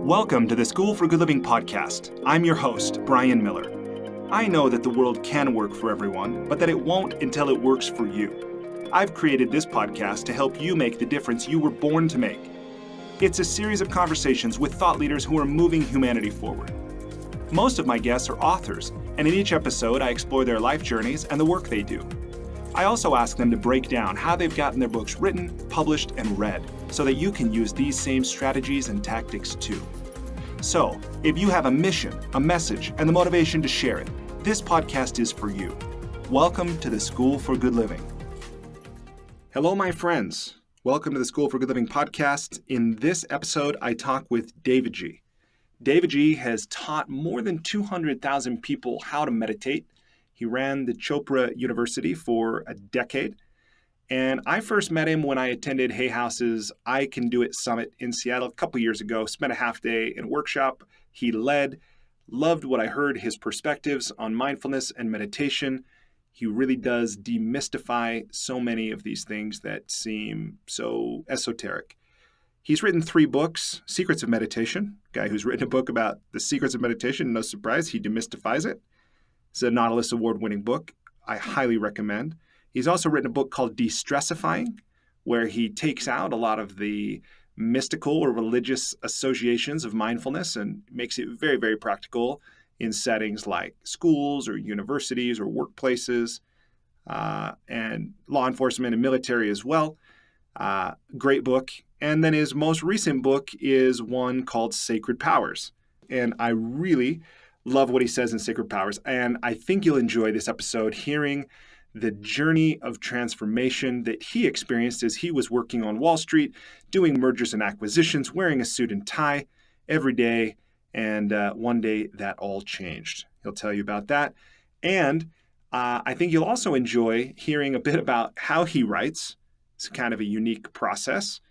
Welcome to the School for Good Living podcast. I'm your host, Brian Miller. I know that the world can work for everyone, but that it won't until it works for you. I've created this podcast to help you make the difference you were born to make. It's a series of conversations with thought leaders who are moving humanity forward. Most of my guests are authors, and in each episode I explore their life journeys and the work they do. I also ask them to break down how they've gotten their books written, published, and read, so that you can use these same strategies and tactics too. So, if you have a mission, a message, and the motivation to share it, this podcast is for you. Welcome to the School for Good Living. Hello, my friends. Welcome to the School for Good Living podcast. In this episode, I talk with Davidji. Davidji has taught more than 200,000 people how to meditate. He ran the Chopra University for a decade. And I first met him when I attended Hay House's I Can Do It Summit in Seattle a couple years ago. Spent a half day in a workshop he led. Loved what I heard, his perspectives on mindfulness and meditation. He really does demystify so many of these things that seem so esoteric. He's written 3 books, Secrets of Meditation. Guy who's written a book about the secrets of meditation, no surprise, he demystifies it. It's a Nautilus award-winning book. I highly recommend. He's also written a book called Destressifying, where he takes out a lot of the mystical or religious associations of mindfulness and makes it very, very practical in settings like schools or universities or workplaces, and law enforcement and military as well. Great book. And then his most recent book is one called Sacred Powers. And I really love what he says in Sacred Powers. And I think you'll enjoy this episode hearing the journey of transformation that he experienced as he was working on Wallstreet, doing mergers and acquisitions, wearing a suit and tie every day. And one day that all changed. He'll tell you about that. And I think you'll also enjoy hearing a bit about how he writes. It's kind of a unique process.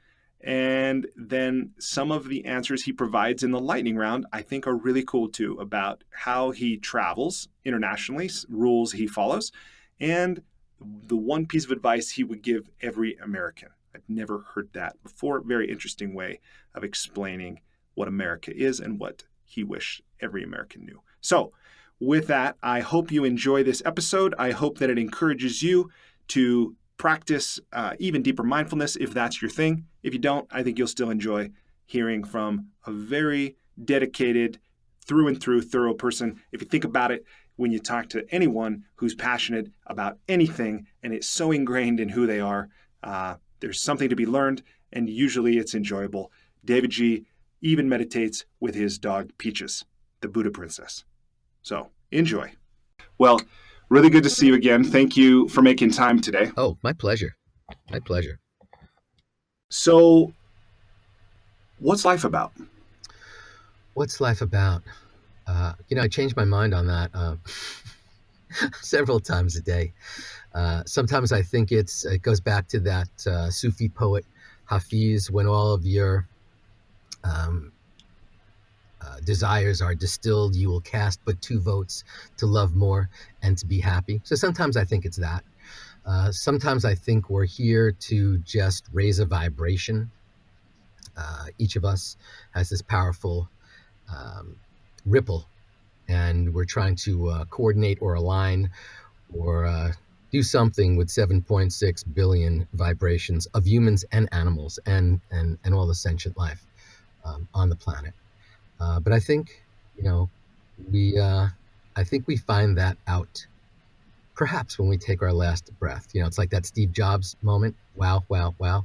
And then some of the answers he provides in the lightning round, I think are really cool too, about how he travels internationally, rules he follows, and the one piece of advice he would give every American. I've never heard that before. Very interesting way of explaining what America is and what he wished every American knew. So with that, I hope you enjoy this episode. I hope that it encourages you to practice even deeper mindfulness if that's your thing. If you don't, I think you'll still enjoy hearing from a very dedicated, through and through thorough person. If you think about it, when you talk to anyone who's passionate about anything and it's so ingrained in who they are, there's something to be learned, and usually it's enjoyable. Davidji even meditates with his dog Peaches, the Buddha princess. So enjoy. Well, really good to see you again. Thank you for making time today. Oh, my pleasure. My pleasure. So, what's life about? What's life about? I change my mind on that several times a day. Sometimes I think it goes back to that Sufi poet Hafiz, when all of your desires are distilled, you will cast but 2 votes to love more and to be happy. So sometimes I think it's that. Sometimes I think we're here to just raise a vibration. Each of us has this powerful ripple, and we're trying to coordinate or align or do something with 7.6 billion vibrations of humans and animals and all the sentient life on the planet. But I think, I think we find that out perhaps when we take our last breath. It's like that Steve Jobs moment. Wow, wow, wow.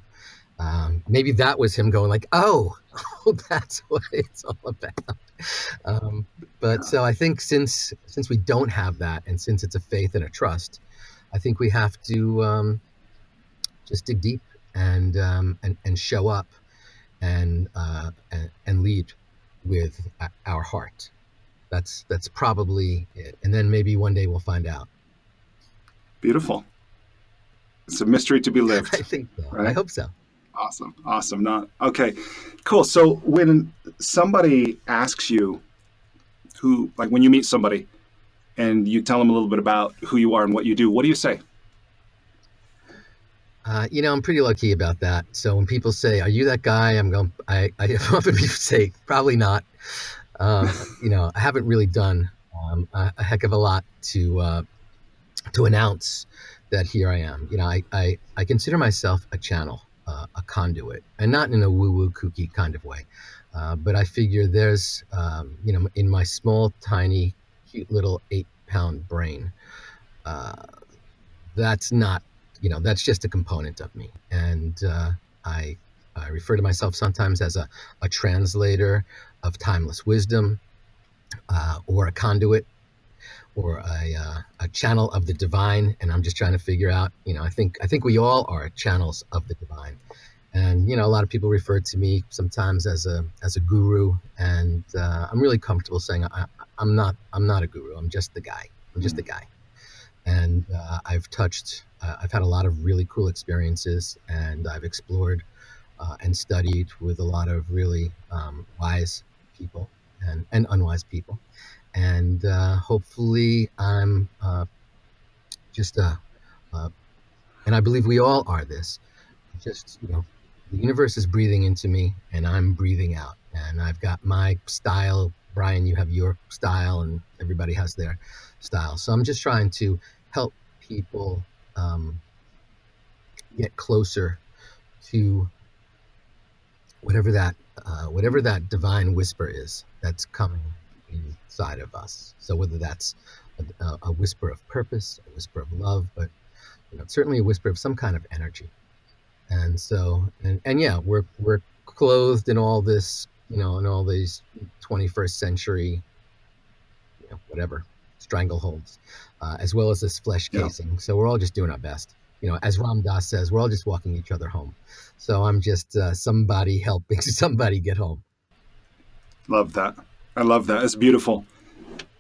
Maybe that was him going like, oh, that's what it's all about. But so I think since we don't have that, and since it's a faith and a trust, I think we have to just dig deep and show up and lead with our heart. That's probably it. And then maybe one day we'll find out. Beautiful. It's a mystery to be lived. I think so. Right? I hope so. Awesome. Okay, cool. So when somebody asks you when you meet somebody and you tell them a little bit about who you are and what you do, what do you say? I'm pretty low key about that. So when people say, "Are you that guy?" I often say, "Probably not." I haven't really done a heck of a lot to announce that here I am. I consider myself a channel, a conduit, and not in a woo-woo kooky kind of way. But I figure there's, in my small, tiny, cute little 8-pound brain, uh, that's not, that's just a component of me. And I, I refer to myself sometimes as a translator of timeless wisdom, or a conduit, or a channel of the divine. And I'm just trying to figure out, I think we all are channels of the divine. And a lot of people refer to me sometimes as a guru, and I'm really comfortable saying I'm not a guru. I'm just the guy. I'm just the guy. And I've had a lot of really cool experiences, and I've explored and studied with a lot of really wise people and unwise people. And hopefully I'm just and I believe we all are this. Just, the universe is breathing into me, and I'm breathing out. And I've got my style. Brian, you have your style, and everybody has their style. So I'm just trying to help people get closer to whatever that divine whisper is that's coming inside of us. So whether that's a whisper of purpose, a whisper of love, but certainly a whisper of some kind of energy. And so, and yeah, we're clothed in all this, in all these 21st century, whatever, strangleholds, as well as this flesh casing. Yeah. So we're all just doing our best. As Ram Dass says, we're all just walking each other home. So I'm just somebody helping somebody get home. Love that. I love that. It's beautiful.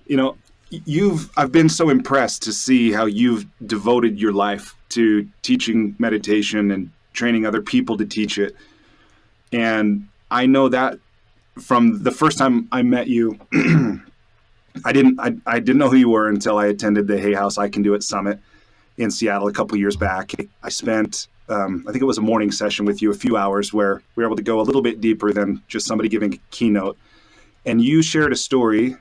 I've been so impressed to see how you've devoted your life to teaching meditation and training other people to teach it. And I know that from the first time I met you, I didn't know who you were until I attended the Hay House I Can Do It Summit in Seattle a couple years back. I spent, I think it was a morning session with you, a few hours, where we were able to go a little bit deeper than just somebody giving a keynote. And you shared a story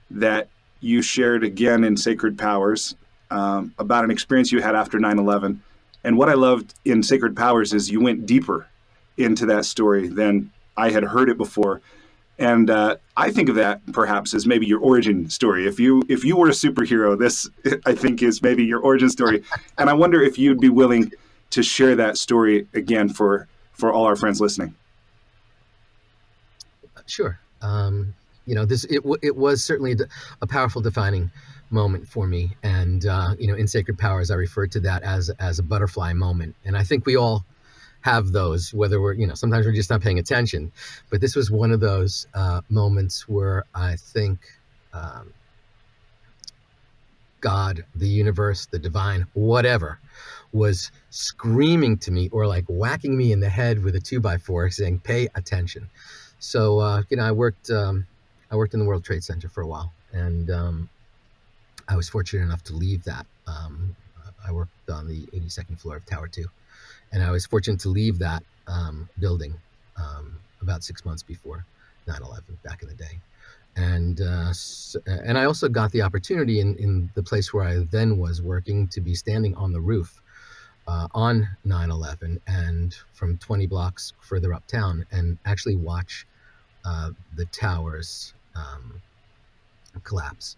that you shared again in Sacred Powers about an experience you had after 9/11. And what I loved in Sacred Powers is you went deeper into that story than I had heard it before. And I think of that perhaps as maybe your origin story. If you were a superhero, this, I think, is maybe your origin story. And I wonder if you'd be willing to share that story again for all our friends listening. Sure. It was certainly a powerful defining moment for me. And, in Sacred Powers, I referred to that as a butterfly moment. And I think we all have those, whether we're, sometimes we're just not paying attention. But this was one of those moments where I think God, the universe, the divine, whatever, was screaming to me, or like whacking me in the head with a 2x4 saying, pay attention. So, I worked in the World Trade Center for a while, and I was fortunate enough to leave that. I worked on the 82nd floor of Tower 2, and I was fortunate to leave that building about 6 months before 9/11, back in the day. And I also got the opportunity in the place where I then was working to be standing on the roof on 9/11, and from 20 blocks further uptown, and actually watch the towers collapse,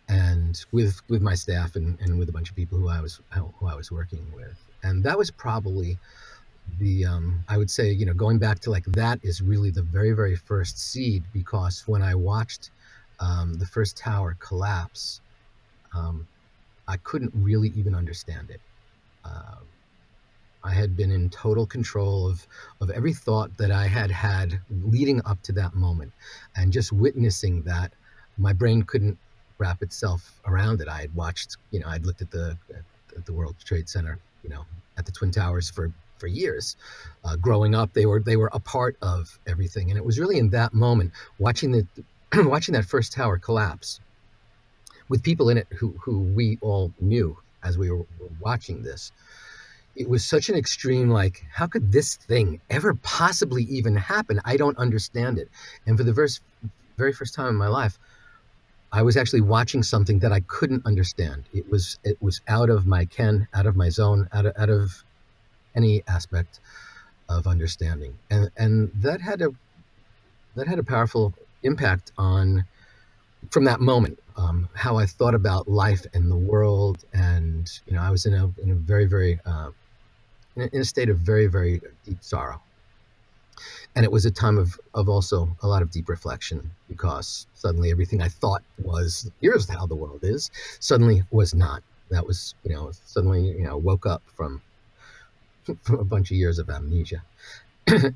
and with my staff and with a bunch of people who I was working with. And that was probably the I would say, going back to like that is really the very, very first seed, because when I watched the first tower collapse, I couldn't really even understand it. I had been in total control of every thought that I had leading up to that moment, and just witnessing that, my brain couldn't wrap itself around it. I had watched, I'd looked at the World Trade Center, at the Twin Towers for years. Growing up, they were a part of everything, and it was really in that moment, watching that first tower collapse, with people in it who we all knew as we were watching this. it was such an extreme, like, how could this thing ever possibly even happen? I don't understand it. And for the very first time in my life, I was actually watching something that I couldn't understand. It was out of my ken, out of my zone, out of any aspect of understanding, and that had a powerful impact on, from that moment, how I thought about life and the world. And I was in a very very in a state of very very deep sorrow. And it was a time of also a lot of deep reflection, because suddenly everything I thought was, here's how the world is, suddenly was not. That was, suddenly, woke up from a bunch of years of amnesia.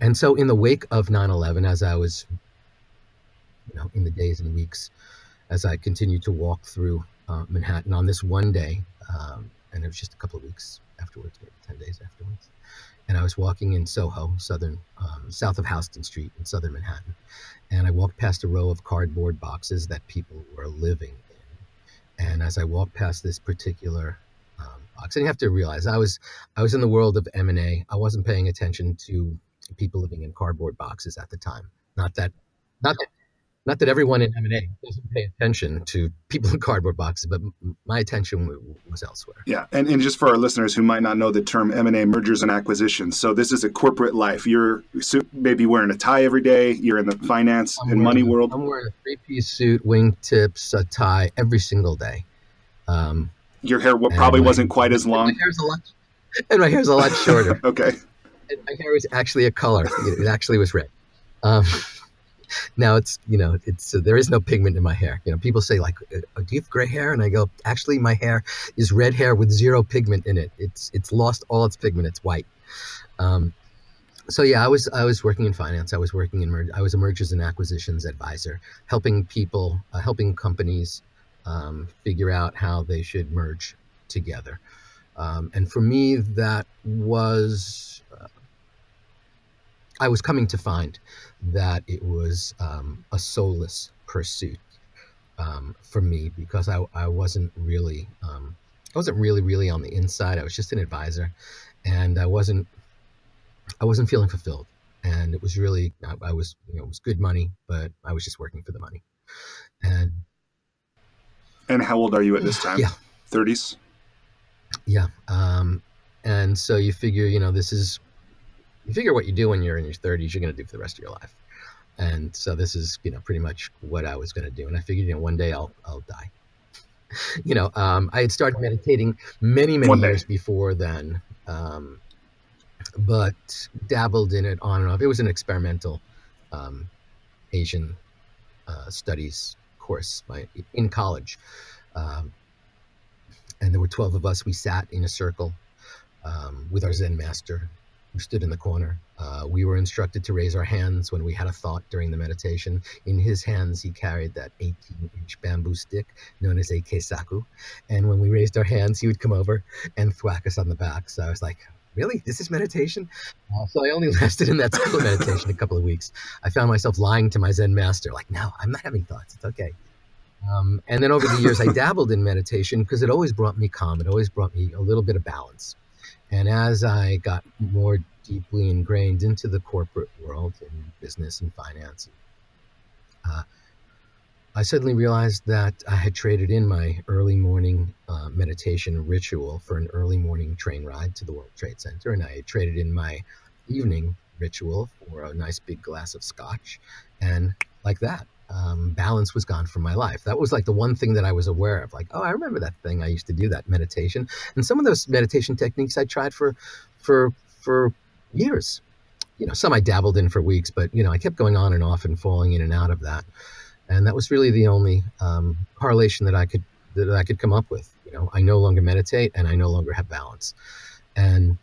And so in the wake of 9/11, as I was, in the days and weeks, as I continued to walk through Manhattan on this one day, and it was just a couple of weeks afterwards, maybe 10 days afterwards. And I was walking in Soho, south of Houston Street in southern Manhattan. And I walked past a row of cardboard boxes that people were living in. And as I walked past this particular box, and you have to realize I was in the world of M&A. I wasn't paying attention to people living in cardboard boxes at the time. Not that, not that, not that everyone in M&A doesn't pay attention to people in cardboard boxes, but my attention was elsewhere. Yeah, and just for our listeners who might not know the term M&A, mergers and acquisitions. So this is a corporate life. You're maybe wearing a tie every day. You're in the finance and money world. I'm wearing a three-piece suit, wingtips, a tie every single day. Your hair probably wasn't quite as long. My hair's a lot shorter. Okay. And my hair was actually a color. It actually was red. Now it's there is no pigment in my hair. People say, like, do you have gray hair? And I go, actually, my hair is red hair with zero pigment in it. It's lost all its pigment. It's white. So yeah, I was working in finance. I was a mergers and acquisitions advisor, helping people, helping companies figure out how they should merge together. And for me, that was, I was coming to find that it was a soulless pursuit for me, because I wasn't really on the inside. I was just an advisor, and I wasn't feeling fulfilled. And it was really, I was, it was good money, but I was just working for the money. And how old are you at this time? Yeah. 30s? Yeah. And so you figure, you figure what you do when you're in your 30s, you're going to do for the rest of your life. And so this is, pretty much what I was going to do. And I figured, one day I'll die. I had started meditating many years before then, but dabbled in it on and off. It was an experimental Asian studies course in college. And there were 12 of us. We sat in a circle with our Zen master, who stood in the corner. We were instructed to raise our hands when we had a thought during the meditation. In his hands, he carried that 18-inch bamboo stick known as a keisaku. And when we raised our hands, he would come over and thwack us on the back. So I was like, really? This is meditation? So I only lasted in that school of meditation a couple of weeks. I found myself lying to my Zen master, like, no, I'm not having thoughts. It's okay. And then over the years, I dabbled in meditation because it always brought me calm. It always brought me a little bit of balance. And as I got more deeply ingrained into the corporate world in business and finance, I suddenly realized that I had traded in my early morning meditation ritual for an early morning train ride to the World Trade Center. And I had traded in my evening ritual for a nice big glass of scotch. And like that, balance was gone from my life. That was like the one thing that I was aware of. Like, oh, I remember that thing. I used to do that meditation. And some of those meditation techniques I tried for years. Some I dabbled in for weeks, but, I kept going on and off and falling in and out of that. And that was really the only correlation that I could come up with. I no longer meditate and I no longer have balance. And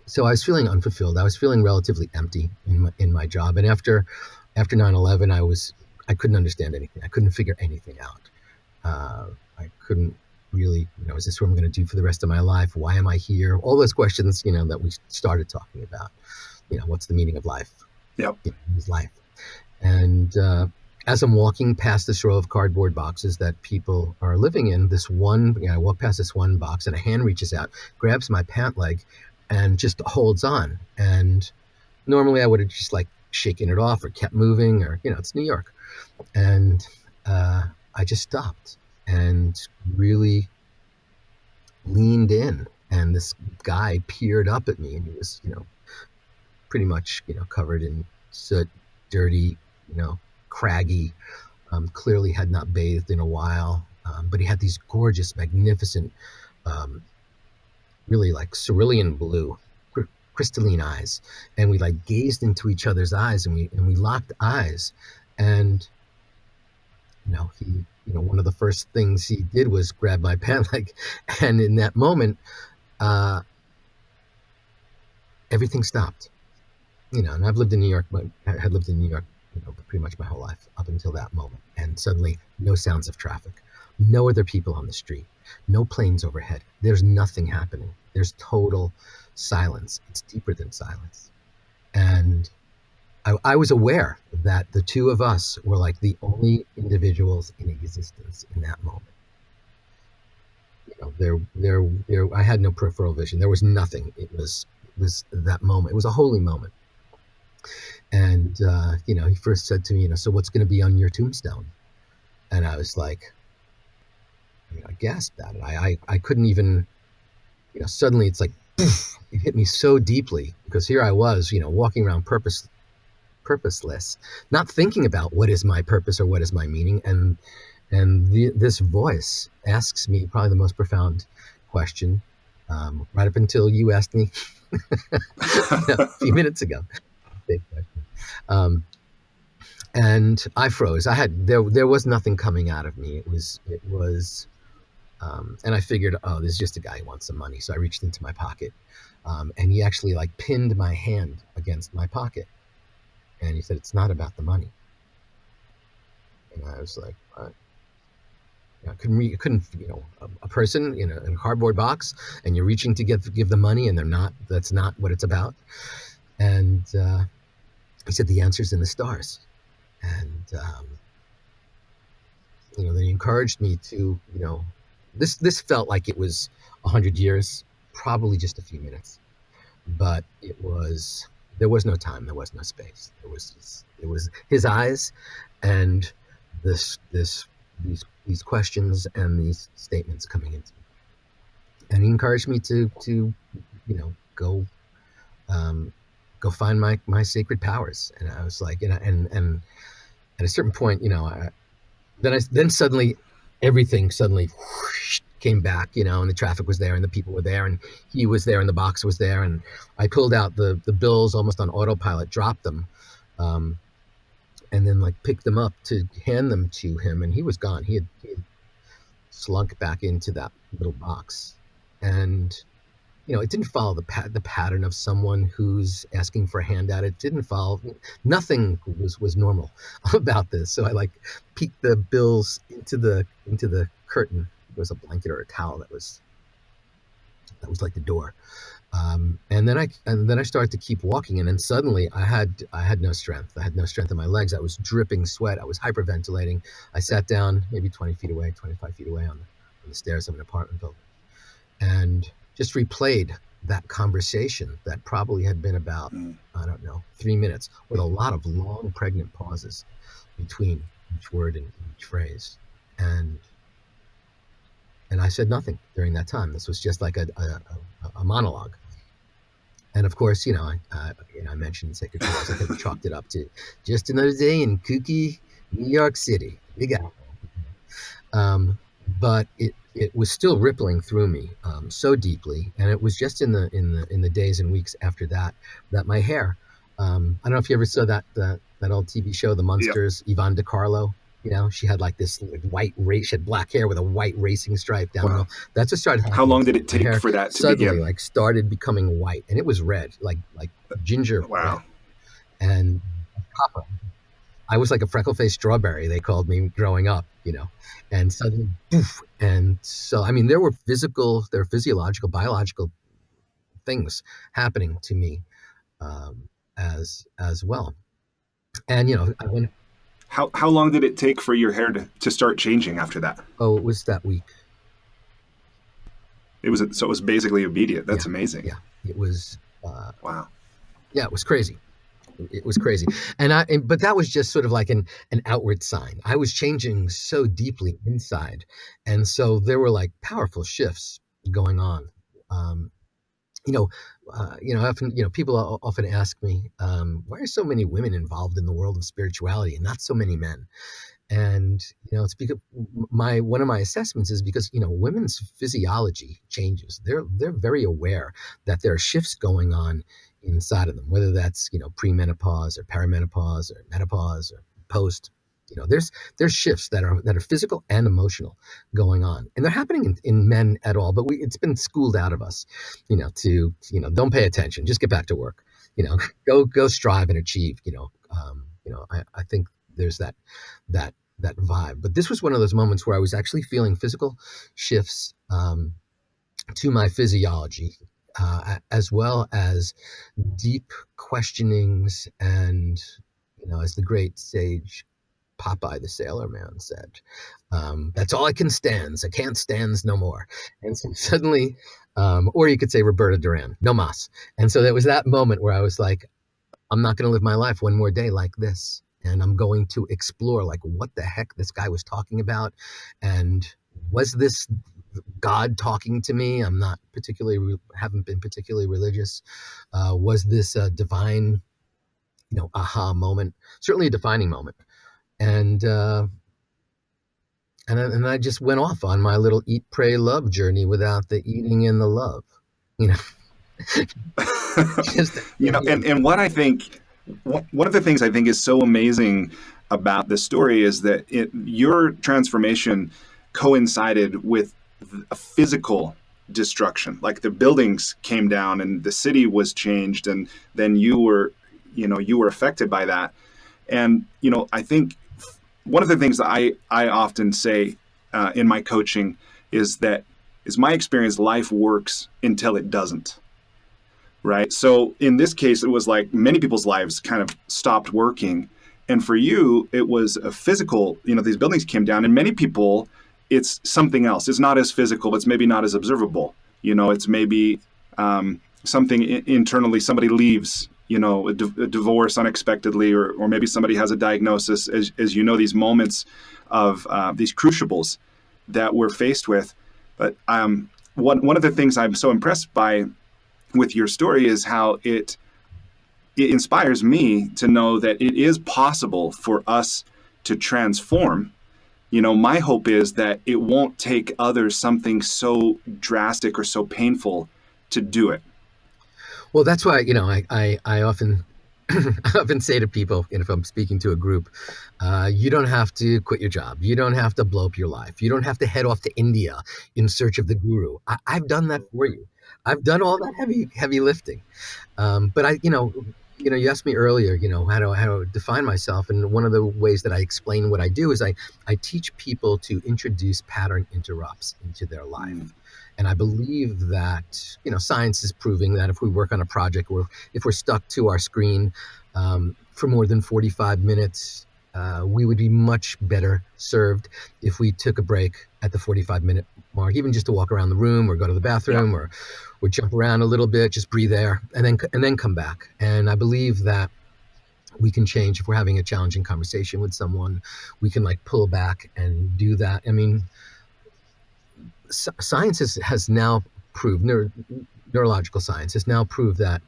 so I was feeling unfulfilled. I was feeling relatively empty in my job. And after 9/11, I couldn't understand anything. I couldn't figure anything out. I couldn't really, is this what I'm going to do for the rest of my life? Why am I here? All those questions, that we started talking about. What's the meaning of life? Yep. Is life. And as I'm walking past this row of cardboard boxes that people are living in, I walk past this one box and a hand reaches out, grabs my pant leg, and just holds on. And normally I would have just like shaken it off or kept moving, or, it's New York. And I just stopped and really leaned in. And this guy peered up at me, and he was, pretty much, covered in soot, dirty, craggy, clearly had not bathed in a while. But he had these gorgeous, magnificent, really like cerulean blue, crystalline eyes. And we like gazed into each other's eyes, and we locked eyes. And, he, one of the first things he did was grab my pant leg. And in that moment, everything stopped. And I've lived in New York, but I had lived in New York, pretty much my whole life up until that moment. And suddenly, no sounds of traffic, no other people on the street, no planes overhead. There's nothing happening. There's total silence. It's deeper than silence. And I was aware that the two of us were like the only individuals in existence in that moment. I had no peripheral vision. There was nothing. It was that moment. It was a holy moment. And, he first said to me, so what's going to be on your tombstone? And I was like, I gasped at it. I couldn't even, suddenly it's like, poof, it hit me so deeply, because here I was, walking around purposeless, not thinking about what is my purpose or what is my meaning. And this voice asks me probably the most profound question, right up until you asked me a few minutes ago. Big question. And I froze. There was nothing coming out of me. It was, and I figured, this is just a guy who wants some money. So I reached into my pocket, and he actually like pinned my hand against my pocket, and he said, "It's not about the money." And I was like, "What?" I couldn't, a person in a cardboard box, and you're reaching to give the money, and that's not what it's about. And he said, "The answer's in the stars." And, then he encouraged me to, this felt like it was 100 years, probably just a few minutes, but there was no time, there was no space. It was his eyes and these questions and these statements coming into me. And he encouraged me to go find my sacred powers. And I was like, and at a certain point, then suddenly everything whoosh, came back, and the traffic was there and the people were there and he was there and the box was there. And I pulled out the bills almost on autopilot, dropped them, and then like picked them up to hand them to him. And he was gone. He had slunk back into that little box. And it didn't follow the pattern of someone who's asking for a handout. It didn't follow. Nothing was normal about this. So I like peeked the bills into the curtain. It was a blanket or a towel that was like the door. And then I started to keep walking, and then suddenly I had no strength. I had no strength in my legs. I was dripping sweat. I was hyperventilating. I sat down maybe 25 feet away on the stairs of an apartment building, and just replayed that conversation that probably had been about, 3 minutes, with a lot of long, pregnant pauses between each word and each phrase. And I said nothing during that time. This was just like a monologue. And of course, I mentioned sacred cows. I could have chalked it up to just another day in kooky New York City. Big Apple. But it was still rippling through me so deeply, and it was just in the days and weeks after that my hair. I don't know if you ever saw that old TV show, The Munsters. Yep. Yvonne DiCarlo. She had like this white race. She had black hair with a white racing stripe down. Wow. That's what started happening. How long did it take for that to suddenly begin? Like started becoming white, and it was red, like ginger. Wow. Red. And copper. I was like a freckle-faced strawberry, they called me growing up, and suddenly, poof. And so, there were physiological, biological things happening to me as well. And, How long did it take for your hair to start changing after that? Oh, it was that week. It was basically immediate. That's amazing. Yeah, it was. Wow. Yeah, it was crazy. It was crazy, but that was just sort of like an outward sign. I was changing so deeply inside, and so there were like powerful shifts going on. Um, often, people often ask me, why are so many women involved in the world of spirituality and not so many men? And it's because one of my assessments is because women's physiology changes. They're very aware that there are shifts going on inside of them, whether that's premenopause or perimenopause or menopause or post. There's shifts that are physical and emotional going on, and they're happening in men at all. But it's been schooled out of us, to don't pay attention, just get back to work. Go strive and achieve. I think there's that vibe. But this was one of those moments where I was actually feeling physical shifts to my physiology, as well as deep questionings. And, as the great sage Popeye the Sailor Man said, that's all I can stands. I can't stands no more. And so suddenly, or you could say Roberta Duran, no mas. And so there was that moment where I was like, I'm not going to live my life one more day like this. And I'm going to explore like what the heck this guy was talking about. And was this God talking to me? I'm not haven't been particularly religious. Was this a divine, aha moment? Certainly a defining moment. And I just went off on my little eat, pray, love journey without the eating and the love, And what I think, one of the things I think is so amazing about this story is that your transformation coincided with a physical destruction. Like the buildings came down and the city was changed, and then you were affected by that. And, I think one of the things that I often say in my coaching is my experience, life works until it doesn't. Right. So in this case, it was like many people's lives kind of stopped working. And for you, it was a physical, these buildings came down, and many people, it's something else. It's not as physical. It's maybe not as observable. It's maybe something internally, somebody leaves, a divorce unexpectedly, or maybe somebody has a diagnosis, as these moments of these crucibles that we're faced with. But one of the things I'm so impressed by with your story is how it inspires me to know that it is possible for us to transform. My hope is that it won't take others something so drastic or so painful to do it. Well, that's why, I often I often say to people, if I'm speaking to a group, you don't have to quit your job. You don't have to blow up your life. You don't have to head off to India in search of the guru. I've done that for you. I've done all that heavy lifting. But you asked me earlier, how to define myself. And one of the ways that I explain what I do is I teach people to introduce pattern interrupts into their life. And I believe that, science is proving that if we work on a project, or if we're stuck to our screen for more than 45 minutes, we would be much better served if we took a break at the 45-minute mark, even just to walk around the room or go to the bathroom, or jump around a little bit, just breathe there, and then come back. And I believe that we can change if we're having a challenging conversation with someone. We can pull back and do that. I mean, science has now proved, neurological science has now proved that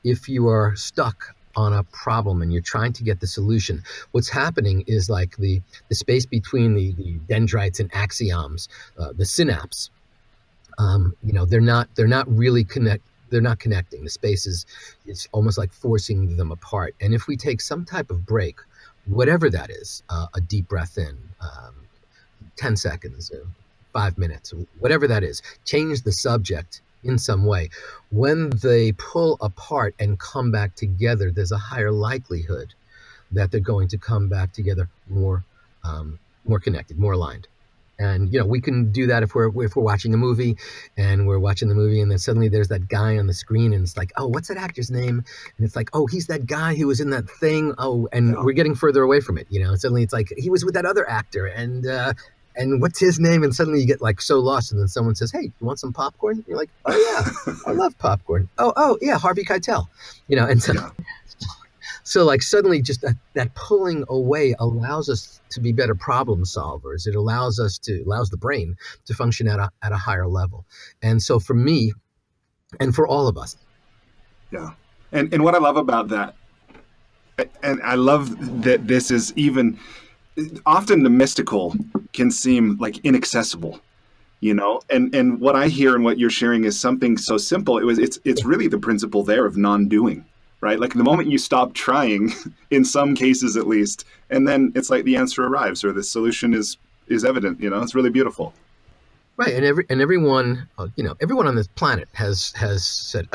if you are stuck on a problem and you're trying to get the solution, what's happening is the space between the dendrites and axioms, the synapse, they're not really they're not connecting. The space is almost like forcing them apart. And if we take some type of break, whatever that is, a deep breath in, 10 seconds, 5 minutes, whatever that is, change the subject in some way. When they pull apart and come back together, there's a higher likelihood that they're going to come back together more connected, more aligned. And we can do that if we're watching a movie, and we're watching the movie, and then suddenly there's that guy on the screen, and it's like, oh, what's that actor's name? And it's like, oh, he's that guy who was in that thing. Oh, and we're getting further away from it. Suddenly it's like he was with that other actor, and what's his name? And suddenly you get like so lost, and then someone says, hey, you want some popcorn? And you're like, oh yeah, I love popcorn. Oh yeah, Harvey Keitel. And so. Yeah. So like suddenly just that pulling away allows us to be better problem solvers. It allows the brain to function at a higher level. And so for me, and for all of us. Yeah. And what I love about that, and I love that this is even, often the mystical can seem like inaccessible, and what I hear and what you're sharing is something so simple. It's really the principle there of non-doing. Right? Like the moment you stop trying, in some cases at least, and then it's like the answer arrives or the solution is evident, it's really beautiful. Right. And everyone, everyone on this planet has said,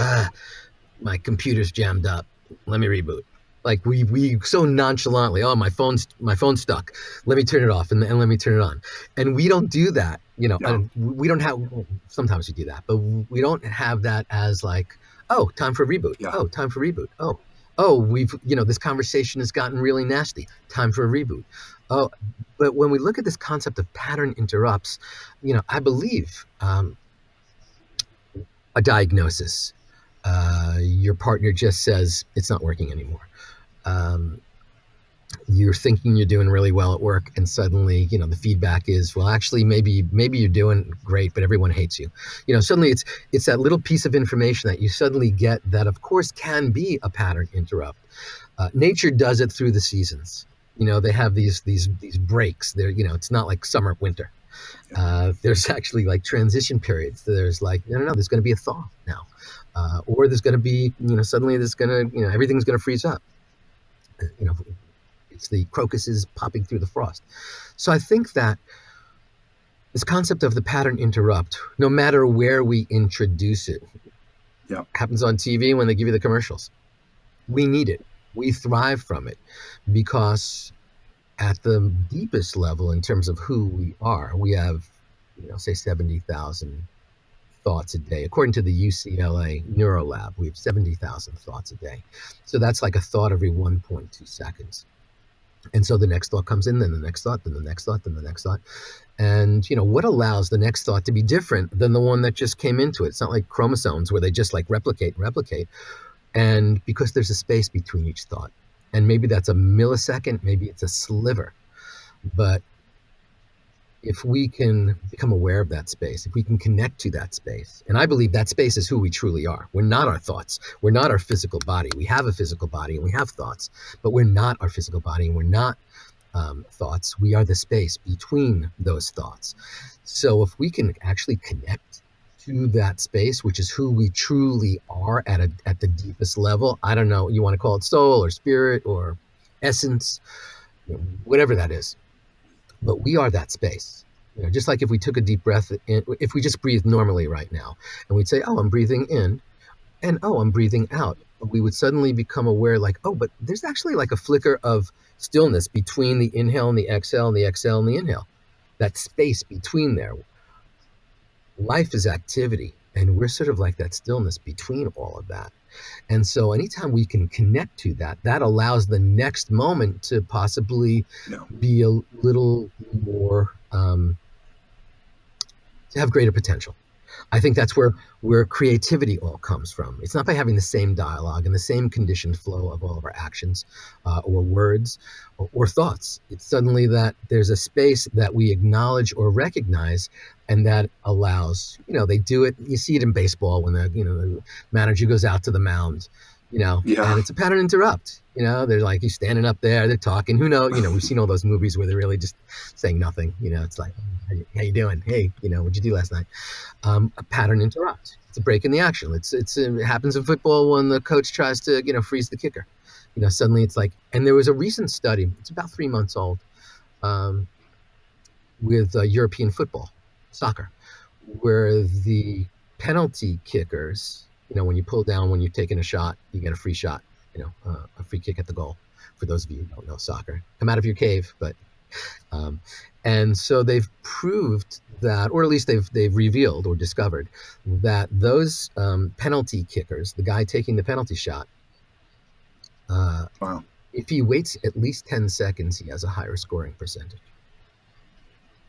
my computer's jammed up. Let me reboot. Like we so nonchalantly, oh, my phone's stuck. Let me turn it off and let me turn it on. And we don't do that, and we don't have, sometimes we do that, but we don't have that as like, oh, time for a reboot. Yeah. Oh, time for a reboot. Oh, we've, this conversation has gotten really nasty. Time for a reboot. Oh, but when we look at this concept of pattern interrupts, I believe a diagnosis. Your partner just says it's not working anymore. You're thinking you're doing really well at work, and suddenly, the feedback is, well, actually, maybe you're doing great, but everyone hates you. Suddenly it's that little piece of information that you suddenly get that, of course, can be a pattern interrupt. Nature does it through the seasons. They have these breaks. They're, it's not like summer, winter. There's actually like transition periods. There's like, no, there's going to be a thaw now, or there's going to be, suddenly there's going to, everything's going to freeze up. It's the crocuses popping through the frost. So I think that this concept of the pattern interrupt, no matter where we introduce it, happens on TV when they give you the commercials. We need it. We thrive from it because at the deepest level, in terms of who we are, we have, say 70,000 thoughts a day. According to the UCLA Neurolab, we have 70,000 thoughts a day. So that's like a thought every 1.2 seconds. And so the next thought comes in, then the next thought, then the next thought, then the next thought. And, what allows the next thought to be different than the one that just came into it? It's not like chromosomes where they just like replicate. And because there's a space between each thought. And maybe that's a millisecond, maybe it's a sliver. But if we can become aware of that space, if we can connect to that space, and I believe that space is who we truly are. We're not our thoughts. We're not our physical body. We have a physical body and we have thoughts, but we're not our physical body and we're not thoughts. We are the space between those thoughts. So if we can actually connect to that space, which is who we truly are at the deepest level, I don't know, you want to call it soul or spirit or essence, whatever that is. But we are that space. Just like if we took a deep breath in, if we just breathe normally right now, and we'd say, oh, I'm breathing in, and oh, I'm breathing out, we would suddenly become aware like, oh, but there's actually like a flicker of stillness between the inhale and the exhale and the exhale and the inhale. That space between there. Life is activity, and we're sort of like that stillness between all of that. And so anytime we can connect to that, that allows the next moment to possibly be a little more, to have greater potential. I think that's where creativity all comes from. It's not by having the same dialogue and the same conditioned flow of all of our actions or words or thoughts. It's suddenly that there's a space that we acknowledge or recognize, and that allows, they do it. You see it in baseball when the manager goes out to the mound, and it's a pattern interrupt. They're like, he's standing up there, they're talking. Who knows? We've seen all those movies where they're really just saying nothing. It's like, how you doing? Hey, what'd you do last night? A pattern interrupt. It's a break in the action. It happens in football when the coach tries to, freeze the kicker. Suddenly it's like, and there was a recent study, it's about 3 months old, with European football, soccer, where the penalty kickers, when you pull down, when you're taking a shot, you get a free shot, a free kick at the goal. For those of you who don't know soccer, come out of your cave, but Um, and so they've proved that, or at least they've revealed or discovered that those penalty kickers, the guy taking the penalty shot, Wow. if he waits at least 10 seconds, he has a higher scoring percentage.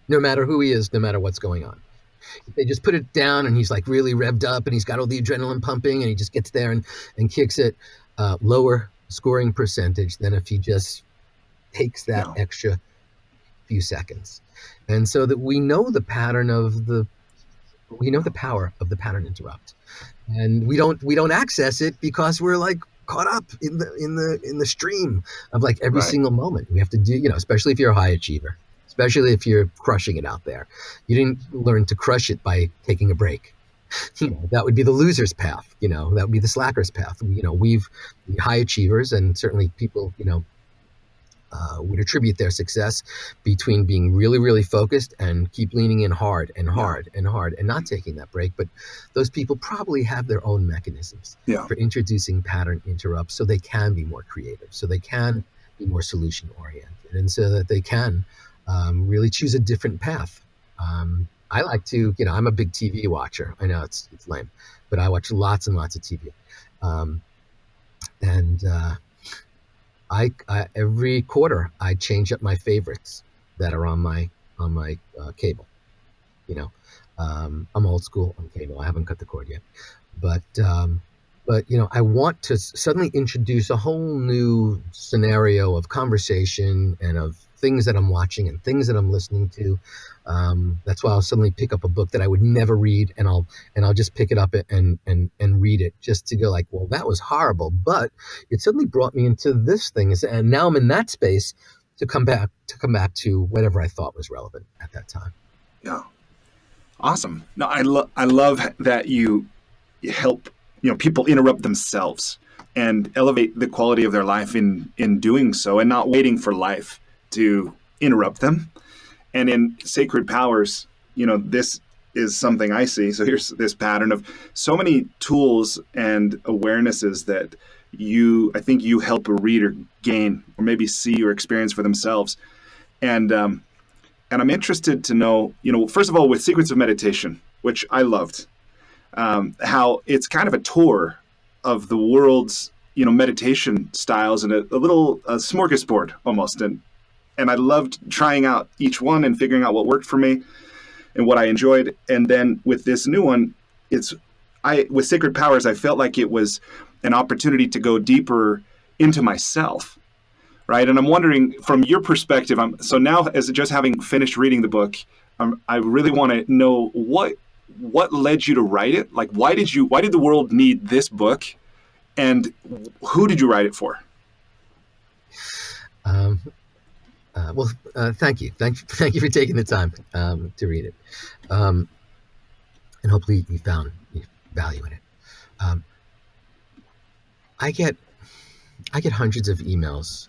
No matter who he is, no matter what's going on. If they just put it down and he's like really revved up and he's got all the adrenaline pumping and he just gets there and kicks it, lower scoring percentage than if he just takes that extra few seconds. And so that we know the pattern of we know the power of the pattern interrupt. And we don't access it because we're like caught up in the stream of like every single moment. We have to do, especially if you're a high achiever, especially if you're crushing it out there. You didn't learn to crush it by taking a break. That would be the loser's path. That would be the slacker's path. We've high achievers, and certainly people, would attribute their success between being really, really focused and keep leaning in hard and hard and hard and not taking that break. But those people probably have their own mechanisms for introducing pattern interrupts, so they can be more creative, so they can be more solution oriented, and so that they can really choose a different path. I like to, I'm a big TV watcher. I know it's lame, but I watch lots and lots of TV. I every quarter I change up my favorites that are on my cable. I'm old school on cable. I haven't cut the cord yet, but I want to suddenly introduce a whole new scenario of conversation and of things that I'm watching and things that I'm listening to. That's why I'll suddenly pick up a book that I would never read, and I'll just pick it up and read it just to go like, well, that was horrible, but it suddenly brought me into this thing, and now I'm in that space to come back to whatever I thought was relevant at that time. Yeah, awesome. No, I love that you help people interrupt themselves and elevate the quality of their life in doing so, and not waiting for life to interrupt them. And in Sacred Powers, this is something I see. So here's this pattern of so many tools and awarenesses that I think you help a reader gain or maybe see or experience for themselves. And I'm interested to know, first of all, with Secrets of Meditation, which I loved, how it's kind of a tour of the world's, meditation styles and a little smorgasbord almost. And I loved trying out each one and figuring out what worked for me and what I enjoyed. And then with this new one, with Sacred Powers, I felt like it was an opportunity to go deeper into myself, right? And I'm wondering, from your perspective, so now as just having finished reading the book, I really want to know what led you to write it? Like, why did the world need this book, and who did you write it for? Thank you. Thank you for taking the time to read it. And hopefully you found value in it. I get hundreds of emails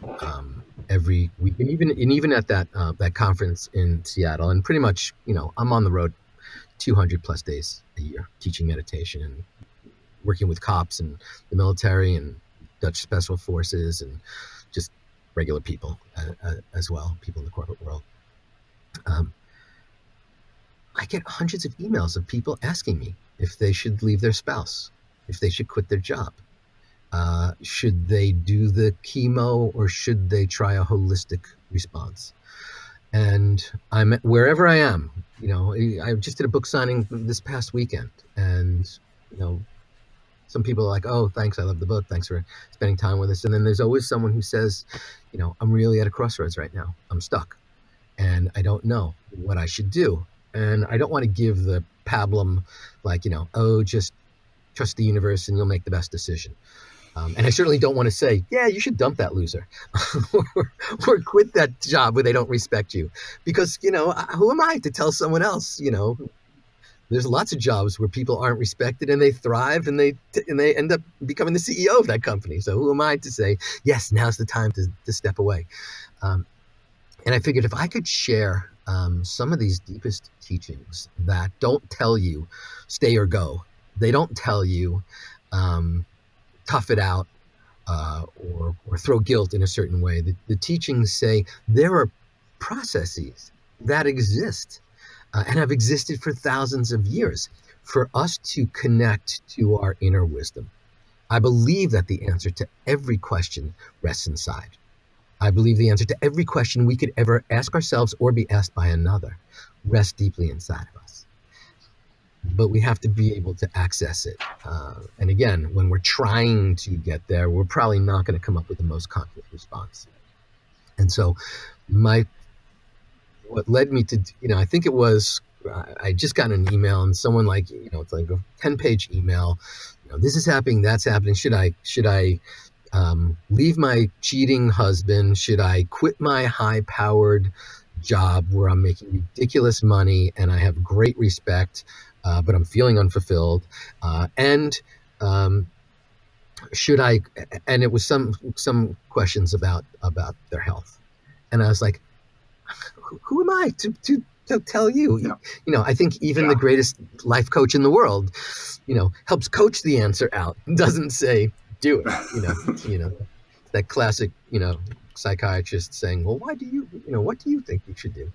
every week, and even at that conference in Seattle, and pretty much, I'm on the road 200 plus days a year teaching meditation and working with cops and the military and Dutch special forces and just regular people as well, people in the corporate world. I get hundreds of emails of people asking me if they should leave their spouse, if they should quit their job, should they do the chemo, or should they try a holistic response? And I'm wherever I am. I just did a book signing this past weekend, and some people are like, "Oh, thanks, I love the book. Thanks for spending time with us." And then there's always someone who says, "I'm really at a crossroads right now. I'm stuck, and I don't know what I should do." And I don't want to give the pablum like, "Oh, just trust the universe and you'll make the best decision." And I certainly don't want to say, "Yeah, you should dump that loser," or quit that job where they don't respect you, because who am I to tell someone else? There's lots of jobs where people aren't respected and they thrive and they end up becoming the CEO of that company. So who am I to say, yes, now's the time to step away? And I figured if I could share some of these deepest teachings that don't tell you stay or go, they don't tell you tough it out or throw guilt in a certain way. The teachings say there are processes that exist and have existed for thousands of years for us to connect to our inner wisdom. I believe that the answer to every question rests inside. I believe the answer to every question we could ever ask ourselves or be asked by another rests deeply inside of us. But we have to be able to access it. And again, when we're trying to get there, we're probably not going to come up with the most concrete response. And so what led me to, I think it was, I just got an email and someone it's like a 10-page email. This is happening, that's happening. Should I leave my cheating husband? Should I quit my high-powered job where I'm making ridiculous money and I have great respect, but I'm feeling unfulfilled? And should I? And it was some questions about their health, and I was like, who am I to tell you? Yeah. I think even the greatest life coach in the world, helps coach the answer out. Doesn't say do it. That classic, psychiatrist saying, well, why do you, what do you think you should do?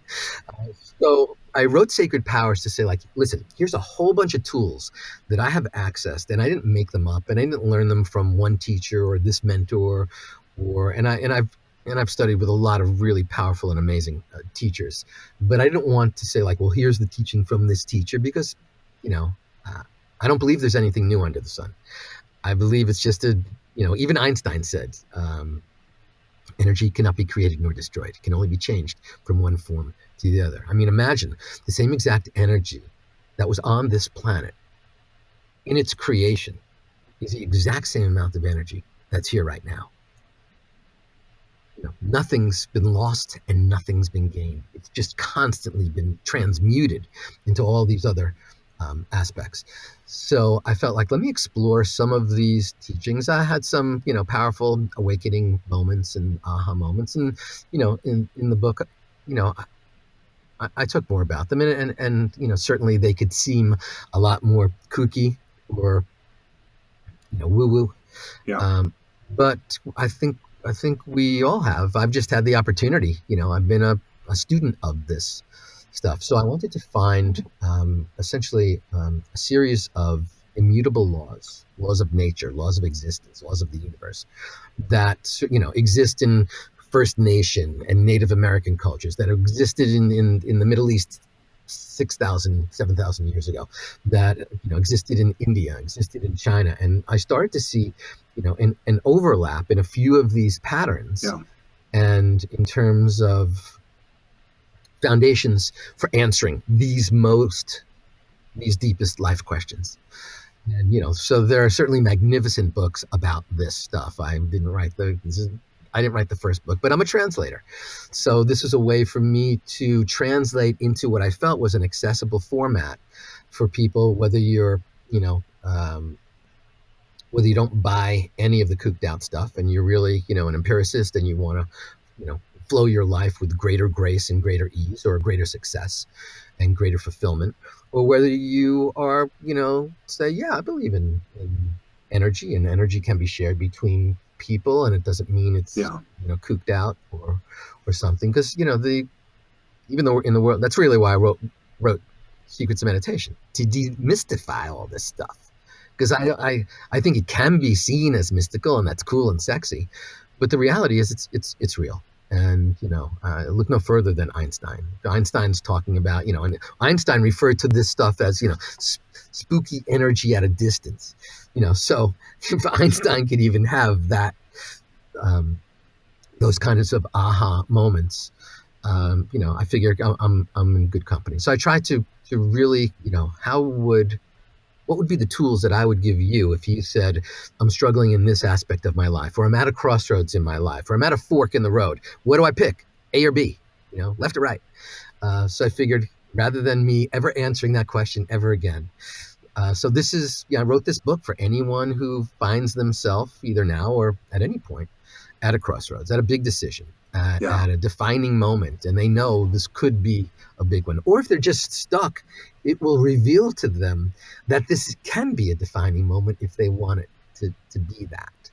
So I wrote Sacred Powers to say, listen, here's a whole bunch of tools that I have accessed, and I didn't make them up, and I didn't learn them from one teacher or this mentor, and I've studied with a lot of really powerful and amazing teachers, but I didn't want to say well, here's the teaching from this teacher, because, I don't believe there's anything new under the sun. I believe it's just even Einstein said, energy cannot be created nor destroyed. It can only be changed from one form to the other. I mean, imagine the same exact energy that was on this planet in its creation is the exact same amount of energy that's here right now. Nothing's been lost and nothing's been gained. It's just constantly been transmuted into all these other aspects. So I felt let me explore some of these teachings. I had some, powerful awakening moments and aha moments. And, in the book, I took more about them. And certainly they could seem a lot more kooky or, woo-woo. Yeah. But I think we all have. I've just had the opportunity. I've been a student of this stuff. So I wanted to find essentially a series of immutable laws of nature, laws of existence, laws of the universe that, exist in First Nation and Native American cultures, that existed in the Middle East 6,000, 7,000 years ago, that, existed in India, existed in China. And I started to see, an overlap in a few of these patterns. Yeah. And in terms of foundations for answering these deepest life questions. And, so there are certainly magnificent books about this stuff. I didn't write the first book, but I'm a translator. So this is a way for me to translate into what I felt was an accessible format for people, whether you're, whether you don't buy any of the cooked out stuff and you're really, an empiricist and you want to, flow your life with greater grace and greater ease or greater success and greater fulfillment, or whether you are, say, yeah, I believe in energy, and energy can be shared between people, and it doesn't mean it's, cooked out or something. Because, even though we're in the world, that's really why I wrote Secrets of Meditation, to demystify all this stuff. Because I think it can be seen as mystical, and that's cool and sexy, but the reality is it's real. And, look no further than Einstein. Einstein's talking about, and Einstein referred to this stuff as, spooky energy at a distance, so if Einstein could even have that, those kinds of aha moments, I figure I'm in good company. So I try to really, what would be the tools that I would give you if you said, I'm struggling in this aspect of my life, or I'm at a crossroads in my life, or I'm at a fork in the road. What do I pick? A or B, left or right? So I figured rather than me ever answering that question ever again. So this is, I wrote this book for anyone who finds themselves either now or at any point at a crossroads, at a big decision, at a defining moment, and they know this could be a big one. Or if they're just stuck, it will reveal to them that this can be a defining moment if they want it to be that.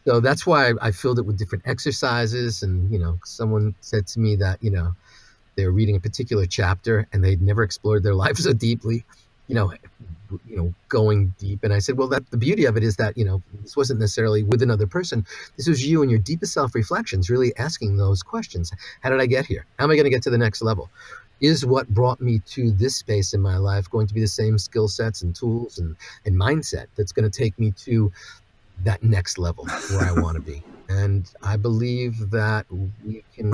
So that's why I filled it with different exercises. And, someone said to me that, they were reading a particular chapter and they'd never explored their life so deeply, you know, going deep. And I said, well, that the beauty of it is that, this wasn't necessarily with another person. This was you and your deepest self-reflections, really asking those questions. How did I get here? How am I going to get to the next level? Is what brought me to this space in my life going to be the same skill sets and tools and mindset that's going to take me to that next level where I want to be? And I believe that we can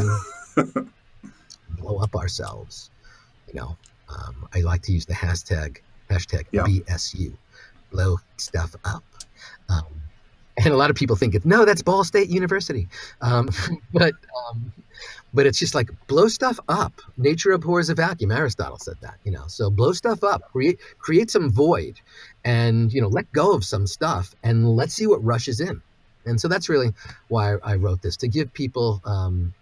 blow up ourselves. I like to use the hashtag Yeah. BSU, blow stuff up. Um, and a lot of people think no, that's Ball State University. But it's just like blow stuff up. Nature abhors a vacuum. Aristotle said that, so blow stuff up, create some void and, let go of some stuff and let's see what rushes in. And so that's really why I wrote this, to give people an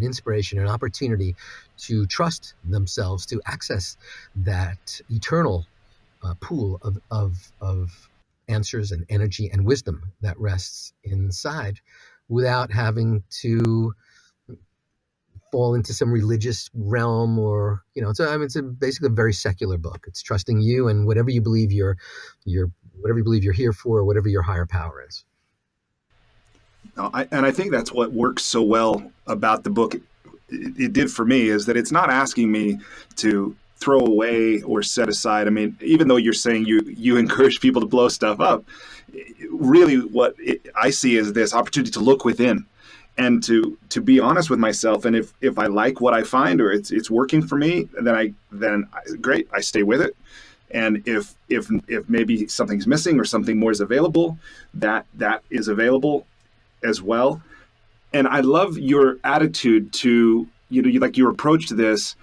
inspiration, an opportunity to trust themselves, to access that eternal pool of answers and energy and wisdom that rests inside, without having to fall into some religious realm or, it's basically a very secular book. It's trusting you and whatever you believe you're here for, whatever your higher power is. And I think that's what works so well about the book. It did for me, is that it's not asking me to throw away or set aside. I mean, even though you're saying you encourage people to blow stuff up, really what I see is this opportunity to look within and to be honest with myself. And if I like what I find or it's working for me, then great, I stay with it. And if maybe something's missing or something more is available, that is available as well. And I love your attitude to, like your approach to this,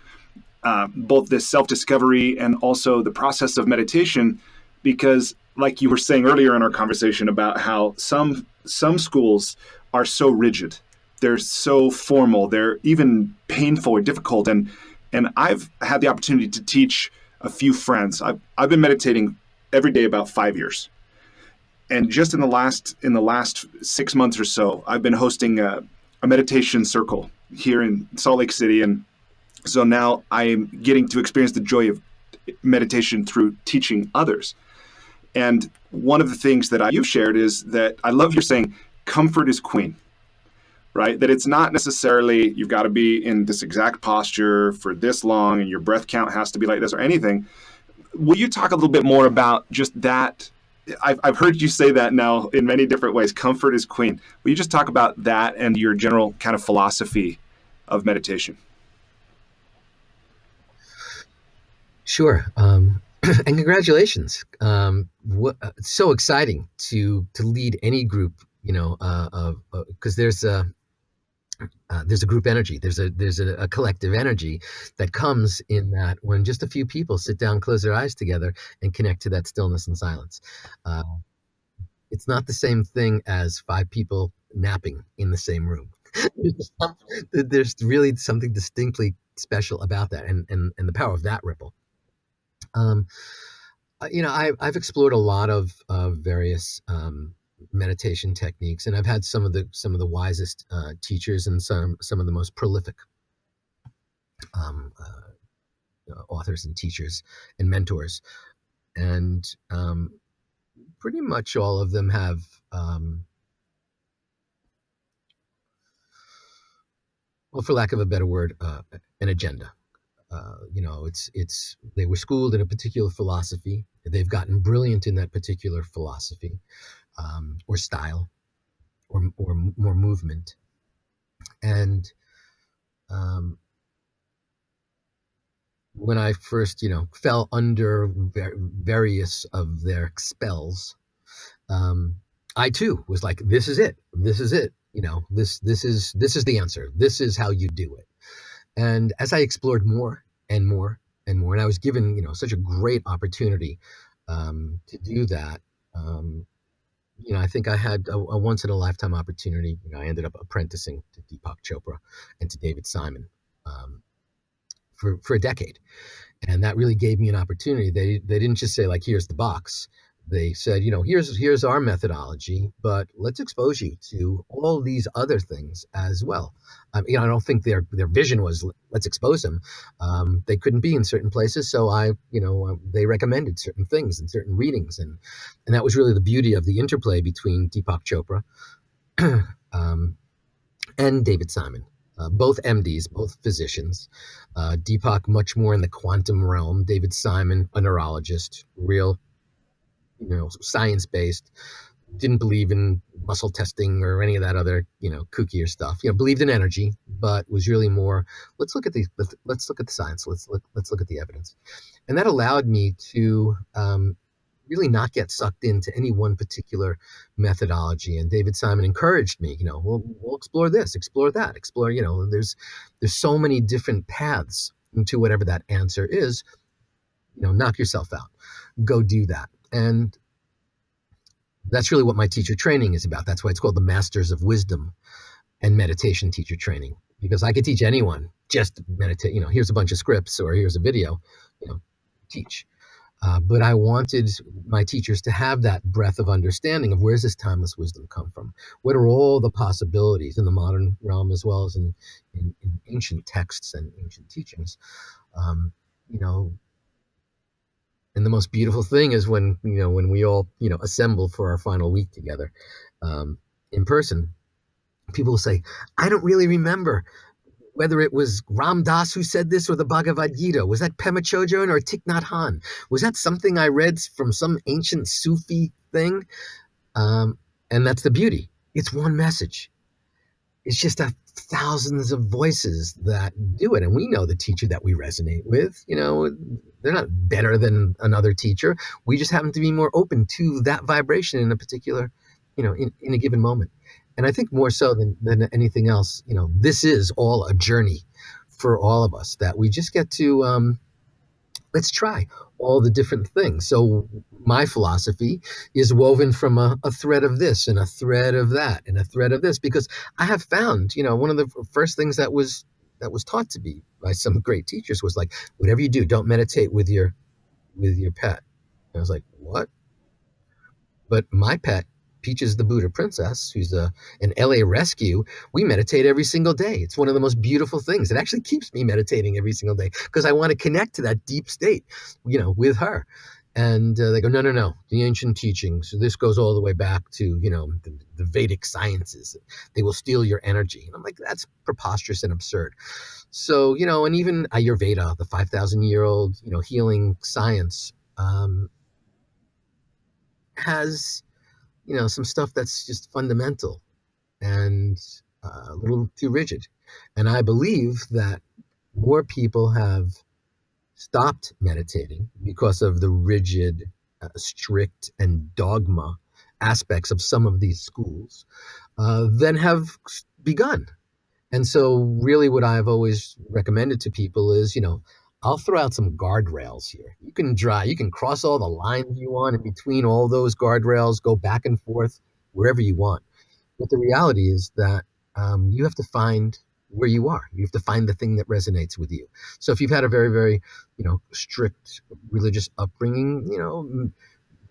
both this self-discovery and also the process of meditation, because like you were saying earlier in our conversation about how some schools are so rigid, they're so formal, they're even painful or difficult. And I've had the opportunity to teach a few friends. I've been meditating every day about 5 years. And just in the last 6 months or so, I've been hosting a meditation circle here in Salt Lake City. And so now I'm getting to experience the joy of meditation through teaching others. And one of the things that you've shared is that I love you're saying comfort is queen, right? That it's not necessarily you've got to be in this exact posture for this long and your breath count has to be like this or anything. Will you talk a little bit more about just that? I've heard you say that now in many different ways. Comfort is queen. Will you just talk about that and your general kind of philosophy of meditation? Sure. And congratulations. It's so exciting to lead any group, because there's a group energy. There's a collective energy that comes in that when just a few people sit down, close their eyes together, and connect to that stillness and silence. It's not the same thing as 5 people napping in the same room. There's really something distinctly special about that, and the power of that ripple. I've explored a lot of various meditation techniques, and I've had some of the wisest teachers and some of the most prolific authors and teachers and mentors, and pretty much all of them have well, for lack of a better word, an agenda. They were schooled in a particular philosophy. They've gotten brilliant in that particular philosophy, or style, or more movement. And when I first, fell under various of their spells, I too was like, this is it. This is it. This is the answer. This is how you do it. And as I explored more and more and more, and I was given, such a great opportunity to do that, I think I had a once in a lifetime opportunity. I ended up apprenticing to Deepak Chopra and to David Simon for a decade. And that really gave me an opportunity. They didn't just say, like, here's the box. They said, here's our methodology, but let's expose you to all these other things as well. I don't think their vision was let's expose them. They couldn't be in certain places, so they recommended certain things and certain readings, and that was really the beauty of the interplay between Deepak Chopra and David Simon. Both MDs, both physicians. Deepak much more in the quantum realm. David Simon, a neurologist, real science-based, didn't believe in muscle testing or any of that other, kookier stuff. Believed in energy, but was really more, let's look at the science. Let's look at the evidence. And that allowed me to really not get sucked into any one particular methodology. And David Simon encouraged me, we'll explore this, explore that, explore, there's so many different paths into whatever that answer is. Knock yourself out, go do that. And that's really what my teacher training is about. That's why it's called the Masters of Wisdom and Meditation Teacher Training, because I could teach anyone just meditate. Here's a bunch of scripts or here's a video, teach. But I wanted my teachers to have that breadth of understanding of where's this timeless wisdom come from? What are all the possibilities in the modern realm as well as in ancient texts and ancient teachings? And the most beautiful thing is when we all, assemble for our final week together in person, people will say, I don't really remember whether it was Ram Dass who said this or the Bhagavad Gita. Was that Pema Chodron or Thich Nhat Hanh? Was that something I read from some ancient Sufi thing? And that's the beauty. It's one message. It's just thousands of voices that do it. And we know the teacher that we resonate with, they're not better than another teacher. We just happen to be more open to that vibration in a particular, in a given moment. And I think more so than anything else, this is all a journey for all of us that we just get to, let's try all the different things. So my philosophy is woven from a thread of this and a thread of that and a thread of this, because I have found, one of the first things that was taught to me by some great teachers was like, whatever you do, don't meditate with your pet. And I was like, what? But my pet, Peaches the Buddha Princess, who's an LA rescue, we meditate every single day. It's one of the most beautiful things. It actually keeps me meditating every single day because I want to connect to that deep state, with her. And they go, no, the ancient teachings. So this goes all the way back to, the Vedic sciences. They will steal your energy. And I'm like, that's preposterous and absurd. So, and even Ayurveda, the 5,000-year-old, healing science, has some stuff that's just fundamental and a little too rigid. And I believe that more people have stopped meditating because of the rigid, strict, and dogma aspects of some of these schools than have begun. And so really what I've always recommended to people is, I'll throw out some guardrails here. You can cross all the lines you want in between all those guardrails, go back and forth wherever you want. But the reality is that you have to find where you are. You have to find the thing that resonates with you. So if you've had a very, very, strict religious upbringing,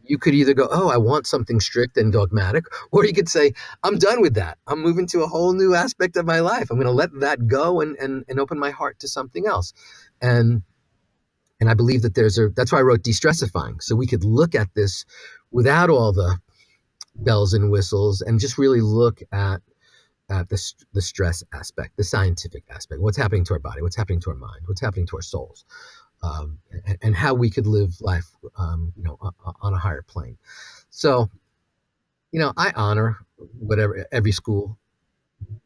you could either go, oh, I want something strict and dogmatic, or you could say, I'm done with that. I'm moving to a whole new aspect of my life. I'm going to let that go and open my heart to something else. And I believe that that's why I wrote Destressifying. So we could look at this without all the bells and whistles and just really look at the stress aspect, the scientific aspect, what's happening to our body, what's happening to our mind, what's happening to our souls, and how we could live life, on a higher plane. So, I honor every school,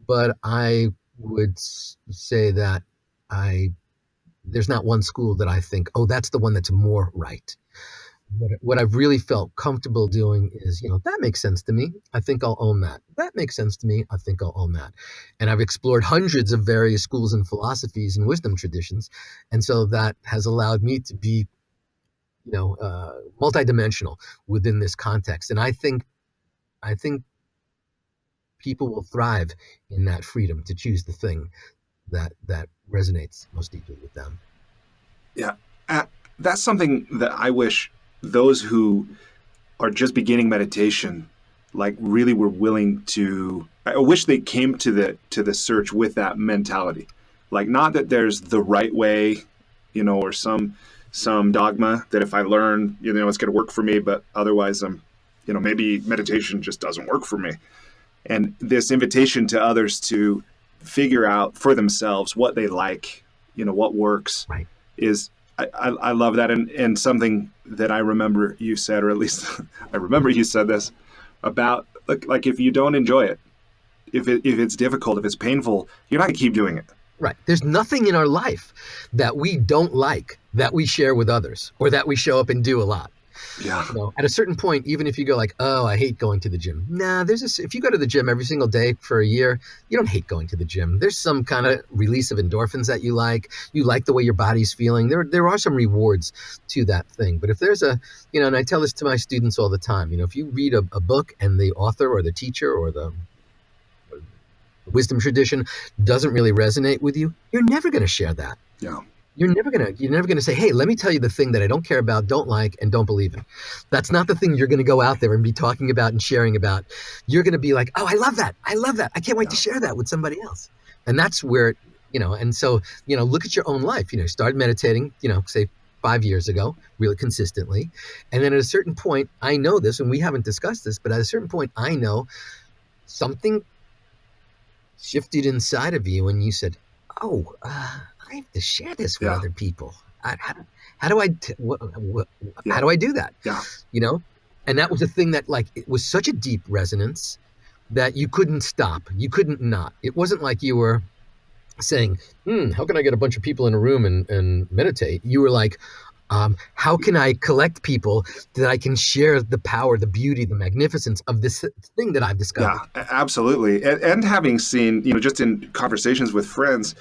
but I would say that there's not one school that I think, oh, that's the one that's more right. What I've really felt comfortable doing is, that makes sense to me. I think I'll own that. That makes sense to me. I think I'll own that. And I've explored hundreds of various schools and philosophies and wisdom traditions. And so that has allowed me to be, multidimensional within this context. And I think people will thrive in that freedom to choose the thing that resonates most deeply with them. Yeah. That's something that I wish those who are just beginning meditation, like really were willing to, I wish they came to the search with that mentality. Like, not that there's the right way, or some dogma that if I learn, it's going to work for me, but otherwise maybe meditation just doesn't work for me. And this invitation to others to figure out for themselves what they like, what works, Right. is, I love that. And something that I remember you said, or at least I remember you said this about, like if you don't enjoy it, if it's difficult, if it's painful, you're not going to keep doing it. Right. There's nothing in our life that we don't like that we share with others or that we show up and do a lot. Yeah. At a certain point, even if you go like, oh, I hate going to the gym. Nah, if you go to the gym every single day for a year, you don't hate going to the gym. There's some kind of release of endorphins that you like. You like the way your body's feeling. There are some rewards to that thing. But if there's and I tell this to my students all the time, if you read a book and the author or the teacher or the wisdom tradition doesn't really resonate with you, you're never going to share that. Yeah. You're never gonna say, hey, let me tell you the thing that I don't care about, don't like, and don't believe in. That's not the thing you're gonna go out there and be talking about and sharing about. You're gonna be like, oh, I love that. I can't wait to share that with somebody else. And that's where, and so, look at your own life. Start meditating, say 5 years ago, really consistently. And then at a certain point, I know this, and we haven't discussed this, but at a certain point, I know something shifted inside of you and you said, oh, I have to share this with other people. How do I do that? Yeah. And that was a thing that, like, it was such a deep resonance that you couldn't stop. You couldn't not. It wasn't like you were saying, how can I get a bunch of people in a room and meditate? You were like, how can I collect people that I can share the power, the beauty, the magnificence of this thing that I've discovered? Yeah, absolutely. And having seen, just in conversations with friends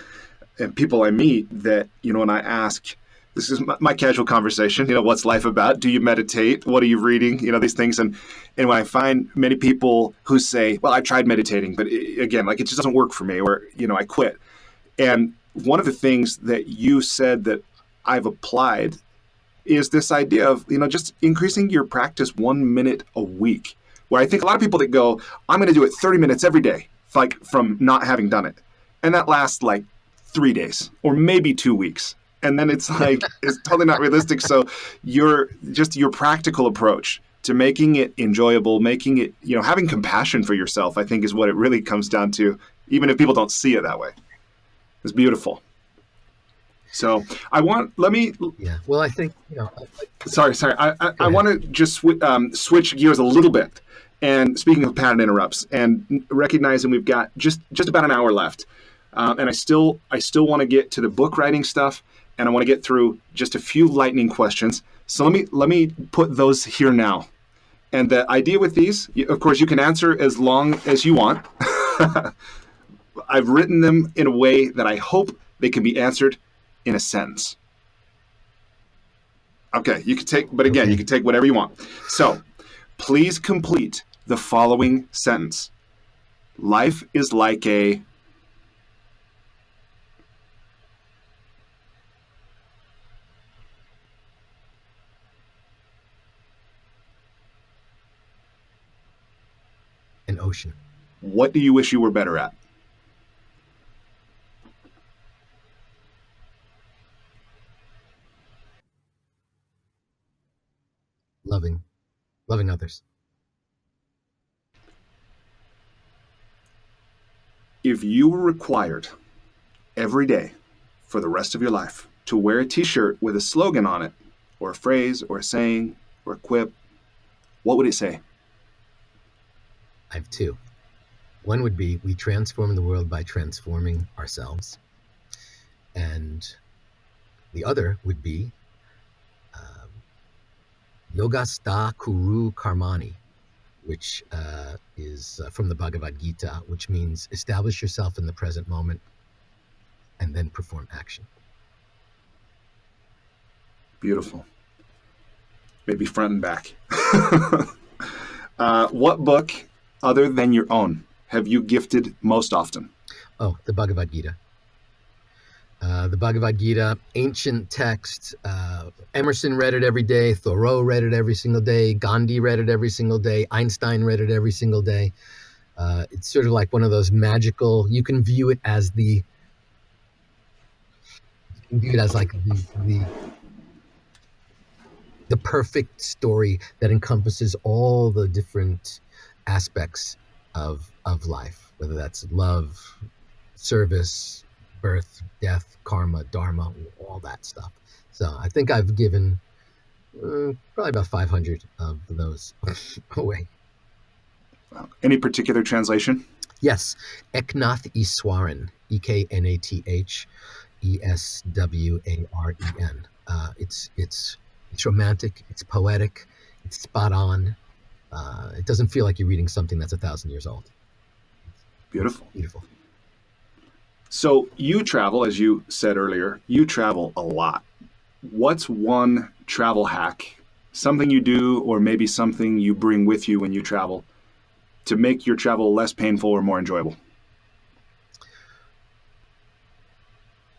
and people I meet that, when I ask, this is my casual conversation, what's life about? Do you meditate? What are you reading? These things. And when I find many people who say, well, I tried meditating, but again, like it just doesn't work for me, or, I quit. And one of the things that you said that I've applied is this idea of, just increasing your practice 1 minute a week, where I think a lot of people that go, I'm going to do it 30 minutes every day, like from not having done it. And that lasts like 3 days or maybe 2 weeks. And then it's like, it's totally not realistic. So your practical approach to making it enjoyable, making it, having compassion for yourself, I think is what it really comes down to, even if people don't see it that way. It's beautiful. So Yeah. Well, I think, Sorry. I want to just switch gears a little bit. And speaking of pattern interrupts and recognizing we've got just about an hour left. And I still want to get to the book writing stuff, and I want to get through just a few lightning questions. So let me put those here now. And the idea with these, of course, you can answer as long as you want. I've written them in a way that I hope they can be answered in a sentence. Okay, you can take whatever you want. So, please complete the following sentence. Life is like an ocean. What do you wish you were better at? Loving others. If you were required every day for the rest of your life to wear a t-shirt with a slogan on it, or a phrase, or a saying, or a quip, what would it say? I have two. One would be, we transform the world by transforming ourselves. And the other would be, Yoga sta kuru karmani, which is from the Bhagavad Gita, which means establish yourself in the present moment and then perform action. Beautiful. Maybe front and back. What book, other than your own, have you gifted most often? Oh, the Bhagavad Gita. The Bhagavad Gita, ancient text, Emerson read it every day. Thoreau read it every single day. Gandhi read it every single day. Einstein read it every single day. It's sort of like one of those magical. You can view it as like the perfect story that encompasses all the different aspects of life, whether that's love, service, birth, death, karma, dharma, all that stuff. So I think I've given probably about 500 of those away. Any particular translation? Yes, Eknath Iswaran, Eknath Eswaren. It's romantic, it's poetic, it's spot on. It doesn't feel like you're reading something that's 1,000 years old. Beautiful. Beautiful. So you travel, as you said earlier, you travel a lot. What's one travel hack, something you do, or maybe something you bring with you when you travel to make your travel less painful or more enjoyable?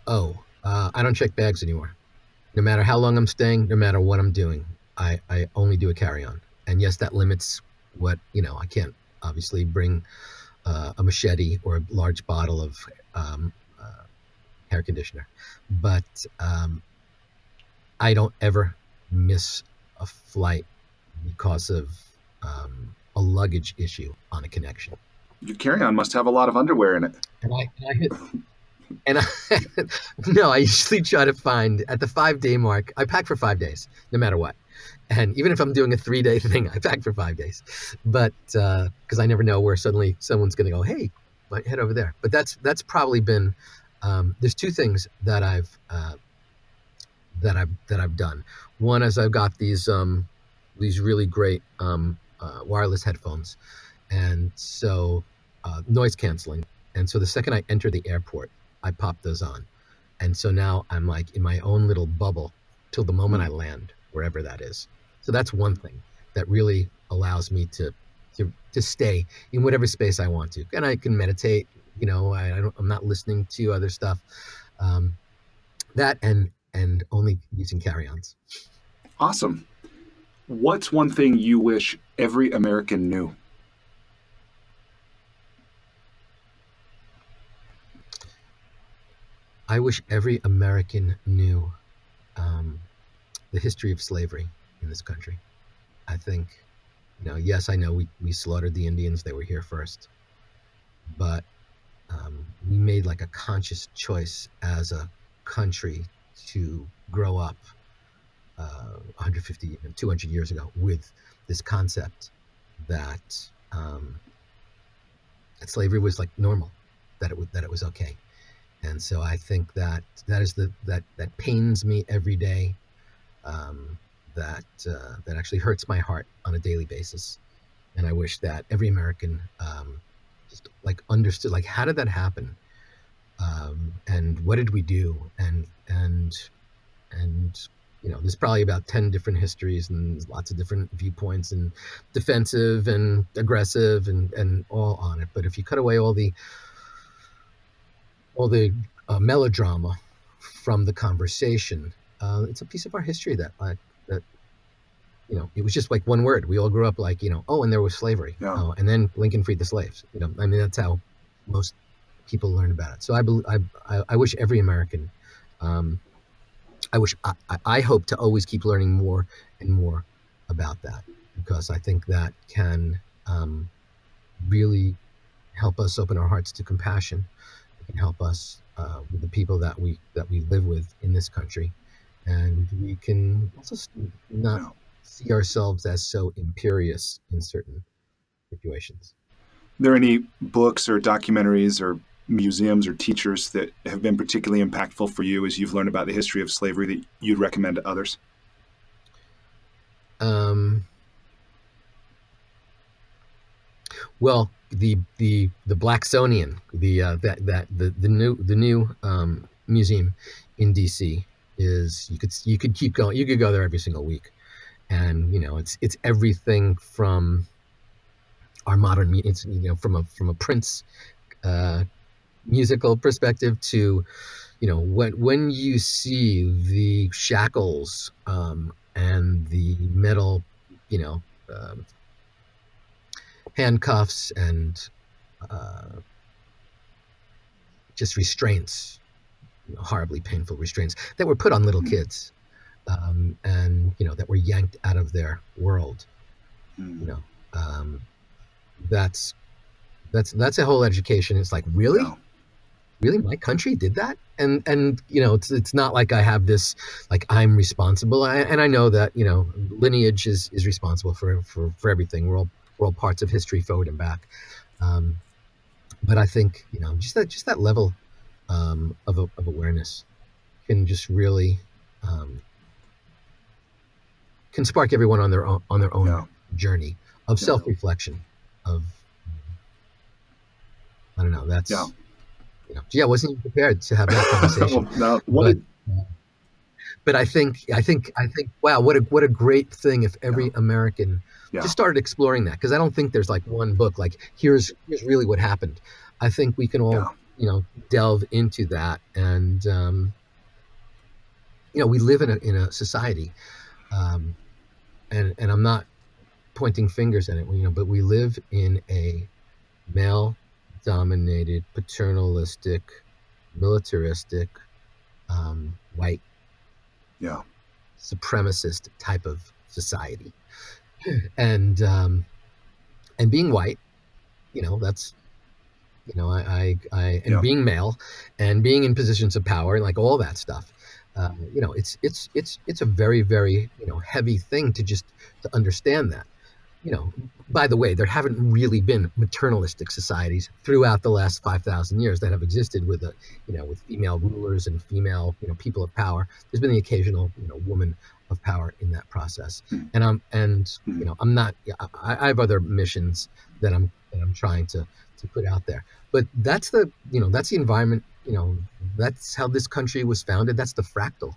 I don't check bags anymore. No matter how long I'm staying, no matter what I'm doing, I only do a carry-on. And yes, that limits what, I can't obviously bring a machete or a large bottle of hair conditioner. But I don't ever miss a flight because of a luggage issue on a connection. Your carry-on must have a lot of underwear in it. No, I usually try to find at the 5-day mark. I pack for 5 days, no matter what. And even if I'm doing a 3-day thing, I pack for 5 days. But because I never know where suddenly someone's going to go, hey, might head over there. But that's probably been. There's two things that I've done. One is I've got these really great wireless headphones, and so noise canceling. And so the second I enter the airport, I pop those on. And so now I'm like in my own little bubble till the moment I land, wherever that is. So that's one thing that really allows me to stay in whatever space I want to. And I can meditate, I'm not listening to other stuff. That and only using carry-ons. Awesome. What's one thing you wish every American knew? I wish every American knew the history of slavery in this country. I think, yes, I know we slaughtered the Indians. They were here first. But we made like a conscious choice as a country to grow up 150, 200 years ago with this concept that slavery was like normal, that it was okay. And so I think that pains me every day. That actually hurts my heart on a daily basis. And I wish that every American just like understood, like, how did that happen? And what did we do? And there's probably about 10 different histories and lots of different viewpoints and defensive and aggressive and all on it. But if you cut away all the melodrama from the conversation, it's a piece of our history that it was just like one word. We all grew up like, and there was slavery. Yeah. And then Lincoln freed the slaves. That's how most people learn about it. So I wish every American, I hope to always keep learning more and more about that, because I think that can really help us open our hearts to compassion. It can help us with the people that we live with in this country, and we can also not see ourselves as so imperious in certain situations. Are there any books or documentaries or museums or teachers that have been particularly impactful for you as you've learned about the history of slavery that you'd recommend to others? Well, the Blacksonian, the new museum in DC is, you could keep going. You could go there every single week, and it's everything from our modern, from a Prince musical perspective to when you see the shackles and the metal, handcuffs and just restraints, horribly painful restraints that were put on little kids, and that were yanked out of their world. That's a whole education. It's like, really? Yeah. Really, my country did that? And it's not like I have this, like, I'm responsible. And I know that lineage is responsible for everything. We're all parts of history, forward and back. But I think just that level of awareness can just really can spark everyone on their own journey of self-reflection. Of I don't know. That's I wasn't even prepared to have that conversation. But I think wow, what a great thing if every American just started exploring that, because I don't think there's like one book like here's really what happened. I think we can all delve into that, and we live in a society, and I'm not pointing fingers at it, but we live in a male-dominated, paternalistic, militaristic, white, supremacist type of society, and being white, that's being male and being in positions of power and like all that stuff. It's a very, very heavy thing to understand that. By the way, there haven't really been maternalistic societies throughout the last 5,000 years that have existed with with female rulers and female, people of power. There's been the occasional, woman of power in that process. And I'm not, I have other missions that I'm trying to put out there. But that's the environment, that's how this country was founded. That's the fractal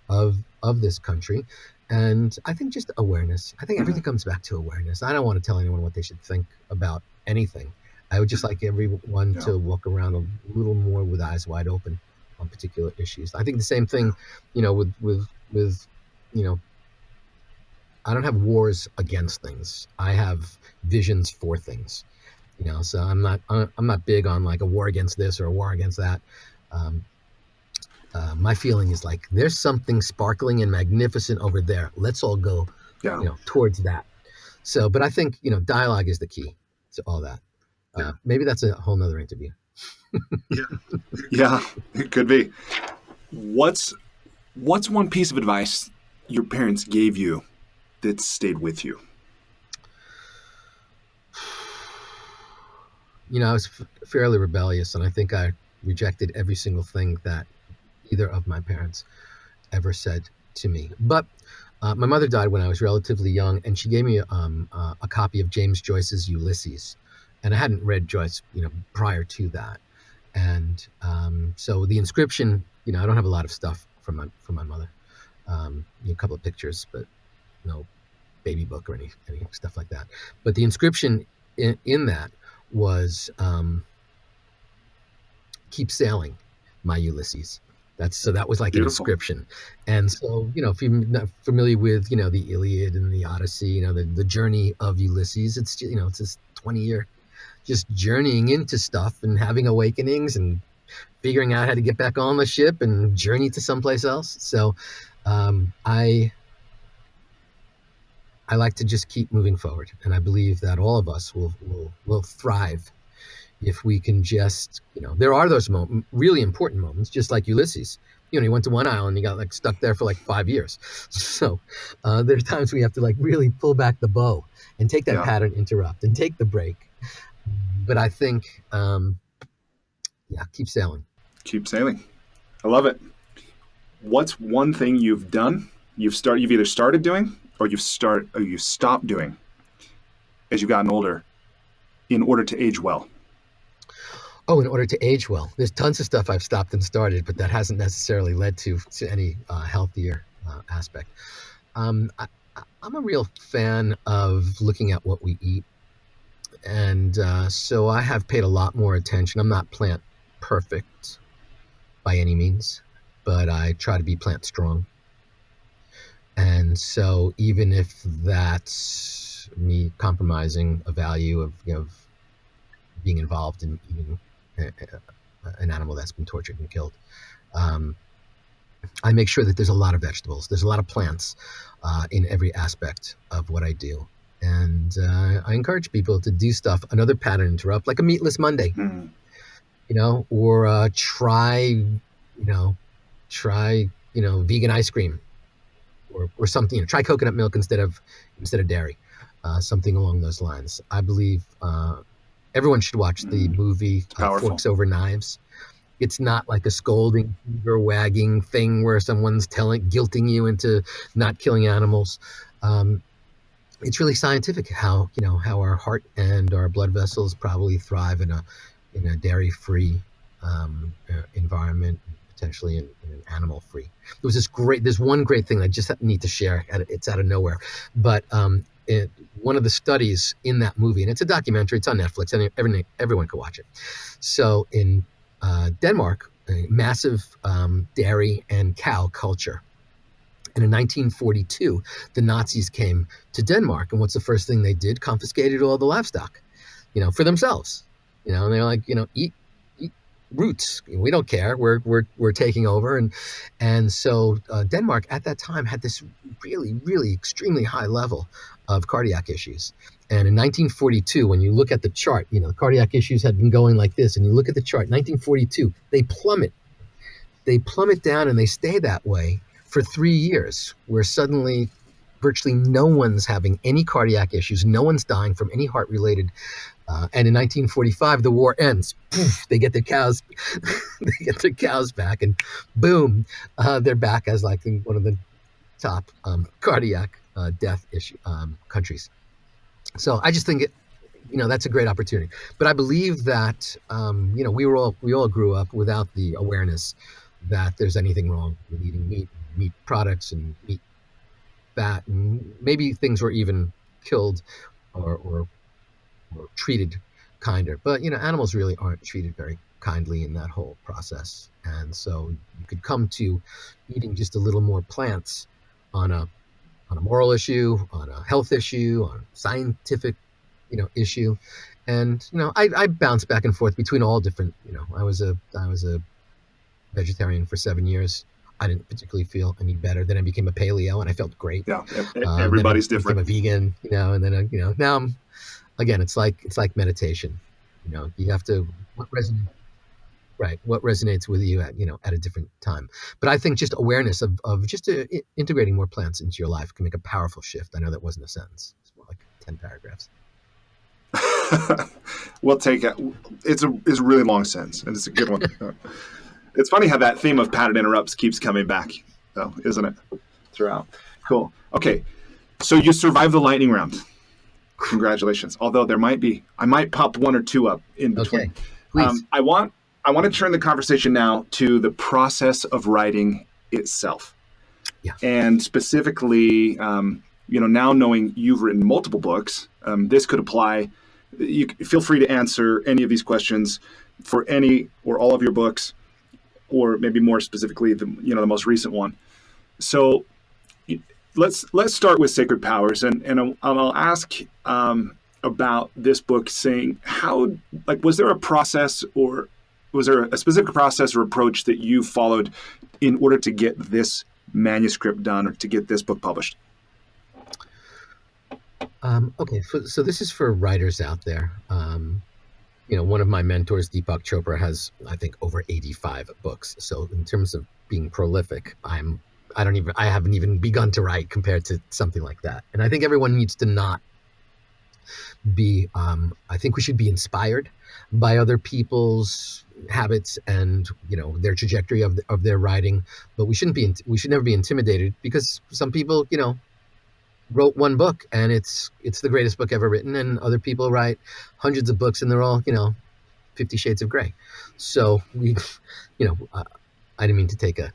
of this country. And I think just awareness. I think everything comes back to awareness. I don't want to tell anyone what they should think about anything. I would just like everyone to walk around a little more with eyes wide open on particular issues. I think the same thing, with I don't have wars against things. I have visions for things. So I'm not big on like a war against this or a war against that. My feeling is like there's something sparkling and magnificent over there. Let's all go, towards that. So, but I think dialogue is the key to all that. Maybe that's a whole nother interview. Yeah, it could be. What's one piece of advice your parents gave you that stayed with you? I was fairly rebellious, and I think I rejected every single thing that either of my parents ever said to me. But my mother died when I was relatively young, and she gave me a copy of James Joyce's Ulysses, and I hadn't read Joyce, prior to that. And so the inscription, I don't have a lot of stuff from my mother, a couple of pictures, but no baby book or any stuff like that. But the inscription in that was "Keep sailing, my Ulysses." That was like Beautiful. An inscription. And so, if you're not familiar with, the Iliad and the Odyssey, the journey of Ulysses, it's, it's this 20-year just journeying into stuff and having awakenings and figuring out how to get back on the ship and journey to someplace else. So I like to just keep moving forward. And I believe that all of us will thrive if we can just, there are those really important moments, just like Ulysses. He went to one island, he got like stuck there for like 5 years. So there's times we have to like really pull back the bow and take that pattern interrupt and take the break. But I think, keep sailing. Keep sailing. I love it. What's one thing you've done, you've either started doing or you stopped doing as you've gotten older in order to age well? Oh, in order to age well. There's tons of stuff I've stopped and started, but that hasn't necessarily led to any healthier aspect. I'm a real fan of looking at what we eat. And so I have paid a lot more attention. I'm not plant perfect, by any means, but I try to be plant strong. And so even if that's me compromising a value of being involved in eating an animal that's been tortured and killed, I make sure that there's a lot of vegetables, there's a lot of plants in every aspect of what I do. And I encourage people to do stuff, another pattern interrupt, like a meatless Monday, or try vegan ice cream, or something. Try coconut milk instead of dairy, something along those lines. I believe everyone should watch the movie Forks Over Knives. It's not like a scolding, finger wagging thing where someone's guilting you into not killing animals. It's really scientific how our heart and our blood vessels probably thrive in a dairy-free environment, potentially in an animal-free. There's one great thing I just need to share. It's out of nowhere, but one of the studies in that movie, and it's a documentary, it's on Netflix, and everyone can watch it. So in Denmark, a massive dairy and cow culture. And in 1942, the Nazis came to Denmark, and what's the first thing they did? Confiscated all the livestock, for themselves. And they're like, eat roots. We don't care. We're taking over, and so Denmark at that time had this really, really extremely high level of cardiac issues. And in 1942, when you look at the chart, the cardiac issues had been going like this, and you look at the chart, 1942, they plummet down, and they stay that way for 3 years, where suddenly virtually no one's having any cardiac issues, no one's dying from any heart-related. And in 1945, the war ends. Poof, they get their cows, back, and boom, they're back as like one of the top cardiac death issue countries. So I just think that's a great opportunity. But I believe that we all grew up without the awareness that there's anything wrong with eating meat products and meat fat, and maybe things were even killed or treated kinder. But animals really aren't treated very kindly in that whole process. And so you could come to eating just a little more plants on a moral issue, on a health issue, on a scientific issue. And I bounce back and forth between all different. I was a vegetarian for 7 years. I didn't particularly feel any better. Then I became a paleo, and I felt great. Yeah, everybody's different. I became a vegan, and then now I'm, again, it's like meditation. You have to what resonates with you at a different time. But I think just awareness of just integrating more plants into your life can make a powerful shift. I know that wasn't a sentence; it's more like 10 paragraphs. We'll take it. It's a really long sentence, and it's a good one. It's funny how that theme of pattern interrupts keeps coming back, though, isn't it? Throughout. Cool. Okay, so you survived the lightning round. Congratulations. Although I might pop one or two up in between. Okay, please. I want to turn the conversation now to the process of writing itself. Yeah. And specifically, now knowing you've written multiple books, this could apply. You feel free to answer any of these questions for any or all of your books, or maybe more specifically, the most recent one. So let's start with Sacred Powers, and I'll ask about this book, saying was there a process, or was there a specific process or approach that you followed in order to get this manuscript done or to get this book published? Okay, so this is for writers out there. One of my mentors, Deepak Chopra, has, I think, over 85 books. So in terms of being prolific, I haven't even begun to write compared to something like that. And I think everyone needs to not be, I think we should be inspired by other people's habits and, their trajectory of their writing, but we should never be intimidated, because some people, wrote one book and it's the greatest book ever written, and other people write hundreds of books and they're all 50 Shades of Grey. So I didn't mean to take a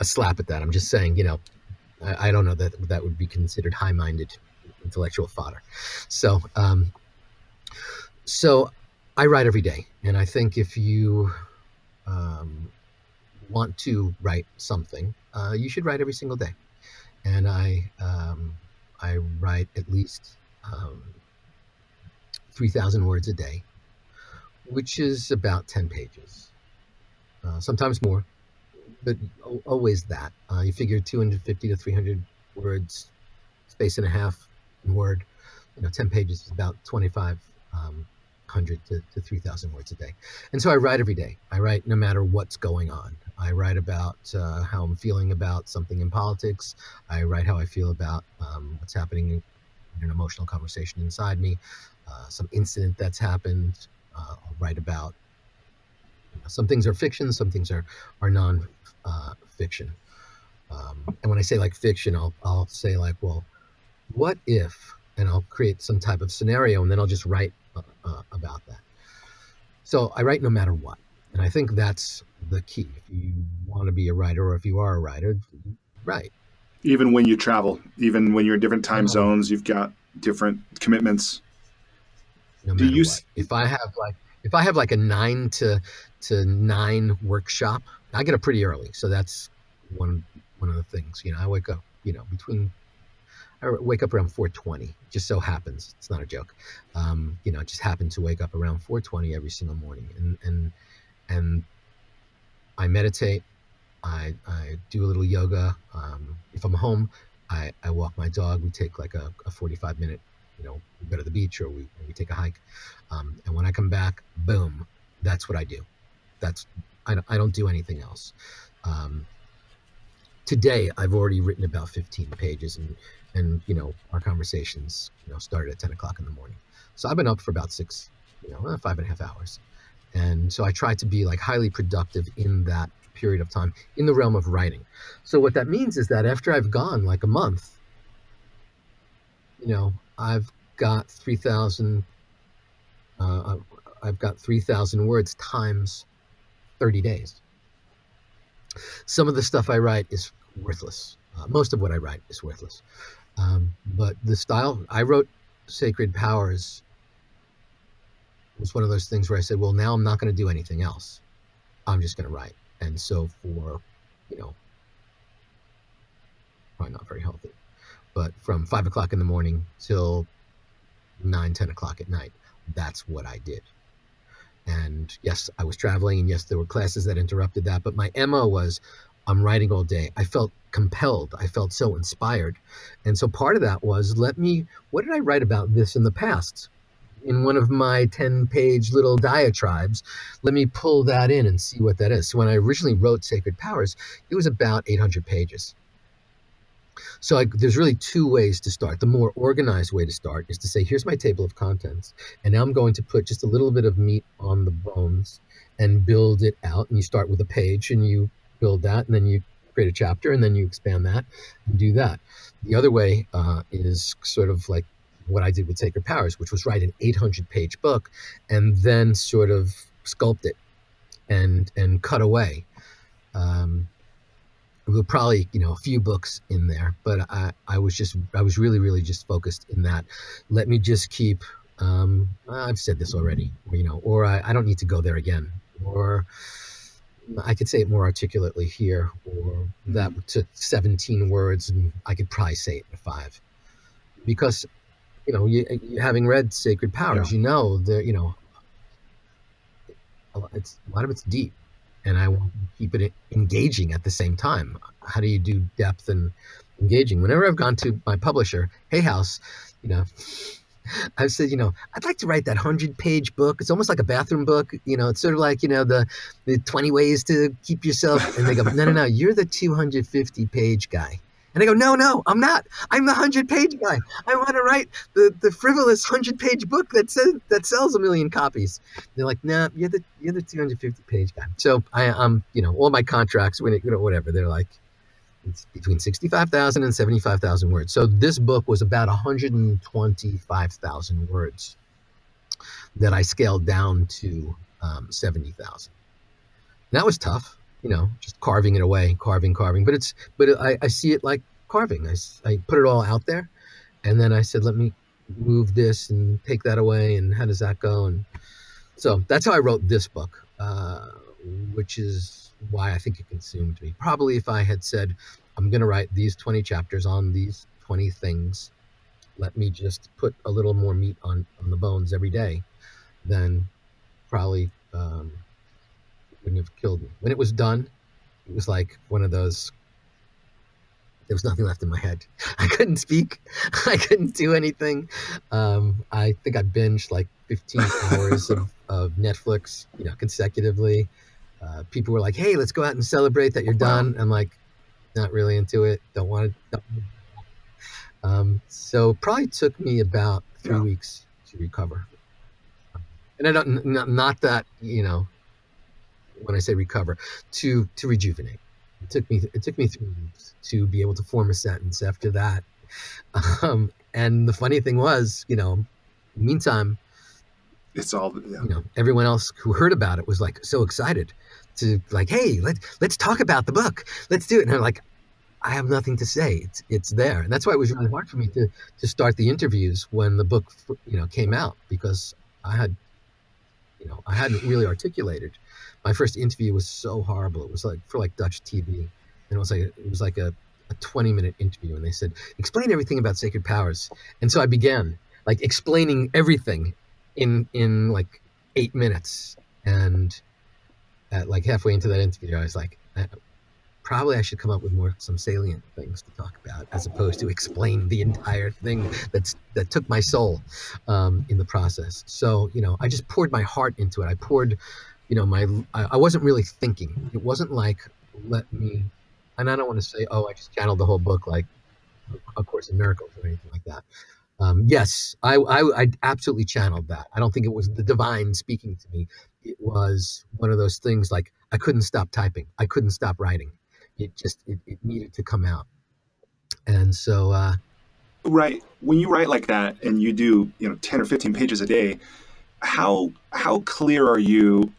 slap at that. I'm just saying, I don't know that would be considered high-minded intellectual fodder. So I write every day, and I think if you want to write something, you should write every single day. And I write at least 3,000 words a day, which is about 10 pages, sometimes more, but always that. You figure 250 to 300 words, space and a half in Word. 10 pages is about 2,500 to 3,000 words a day. And so I write every day. I write no matter what's going on. I write about how I'm feeling about something in politics. I write how I feel about what's happening in an emotional conversation inside me, some incident that's happened. I'll write about, some things are fiction, some things are non-fiction. And when I say like fiction, I'll say like, well, what if, and I'll create some type of scenario, and then I'll just write about that. So I write no matter what. And I think that's the key. If you want to be a writer, or if you are a writer, write. Even when you travel, even when you're in different time zones, you've got different commitments. No matter what. If I have like a 9 to 9 workshop, I get up pretty early. So that's one of the things. I wake up, I wake up around 4:20. Just so happens. It's not a joke. I just happen to wake up around 4:20 every single morning, and I meditate. I do a little yoga. If I'm home, I walk my dog. We take like a 45-minute, we go to the beach, or we take a hike. And when I come back, boom, that's what I do. I don't do anything else. Today, I've already written about 15 pages, and our conversations, started at 10 o'clock in the morning. So I've been up for about 5.5 hours. And so I try to be like highly productive in that period of time in the realm of writing. So what that means is that after I've gone like a month, I've got 3,000 words times 30 days. Some of the stuff I write is worthless. Most of what I write is worthless. But the style, I wrote Sacred Powers, was one of those things where I said, well, now I'm not going to do anything else. I'm just going to write. And so for, probably not very healthy, but from 5 o'clock in the morning till 9, 10 o'clock at night, that's what I did. And yes, I was traveling, and yes, there were classes that interrupted that, but my MO was, I'm writing all day. I felt compelled. I felt so inspired. And so part of that was, what did I write about this in the past? In one of my 10-page little diatribes, let me pull that in and see what that is. So when I originally wrote Sacred Powers, it was about 800 pages. So there's really two ways to start. The more organized way to start is to say, here's my table of contents, and now I'm going to put just a little bit of meat on the bones and build it out. And you start with a page, and you build that, and then you create a chapter, and then you expand that and do that. The other way is sort of like what I did with Sacred Powers, which was write an 800-page book and then sort of sculpt it and cut away. There were probably, a few books in there, but I was really, really just focused in that. Let me just keep, I've said this already, or I don't need to go there again, or I could say it more articulately here, or that took 17 words and I could probably say it in 5. Because, you having read Sacred Powers, that, a lot of it's deep. And I want to keep it engaging at the same time. How do you do depth and engaging? Whenever I've gone to my publisher, Hay House, I've said, I'd like to write that 100-page book. It's almost like a bathroom book. It's sort of like, the 20 ways to keep yourself. And they go, no, you're the 250-page guy. And I go, no, I'm not. I'm the 100-page guy. I want to write the frivolous 100-page book that sells 1 million copies. They're like, nah, you're the 250-page guy. So I'm, all my contracts, whatever, they're like, it's between 65,000 and 75,000 words. So this book was about 125,000 words that I scaled down to 70,000. That was tough. Just carving it away, carving. But I see it like carving. I put it all out there, and then I said, let me move this and take that away, and how does that go? And so that's how I wrote this book, which is why I think it consumed me. Probably if I had said, I'm going to write these 20 chapters on these 20 things, let me just put a little more meat on the bones every day, then probably wouldn't have killed me. When it was done, it was like one of those, there was nothing left in my head. I couldn't speak. I couldn't do anything. I think I binged like 15 hours of Netflix, consecutively. People were like, hey, let's go out and celebrate that you're done. I'm like, not really into it. Don't want to. So probably took me about 3 weeks to recover. And I don't, not that, when I say recover, to rejuvenate. It took me 3 weeks to be able to form a sentence after that. And the funny thing was, meantime, it's all, everyone else who heard about it was like so excited to like, hey, let's talk about the book. Let's do it. And I'm like, I have nothing to say. It's there. And that's why it was really hard for me to start the interviews when the book, came out, because I hadn't really articulated. My first interview was so horrible. It was like for Dutch TV. And it was like a 20-minute interview. And they said, explain everything about sacred powers. And so I began like explaining everything in like 8 minutes. And at like halfway into that interview, I was like, probably I should come up with some salient things to talk about, as opposed to explain the entire thing that took my soul in the process. So, I just poured my heart into it. I poured, I wasn't really thinking. It wasn't like, and I don't want to say, I just channeled the whole book like A Course in Miracles or anything like that. Yes, I absolutely channeled that. I don't think it was the divine speaking to me. It was one of those things like I couldn't stop typing. I couldn't stop writing. It needed to come out. And so right, when you write like that and you do 10 or 15 pages a day, how clear are you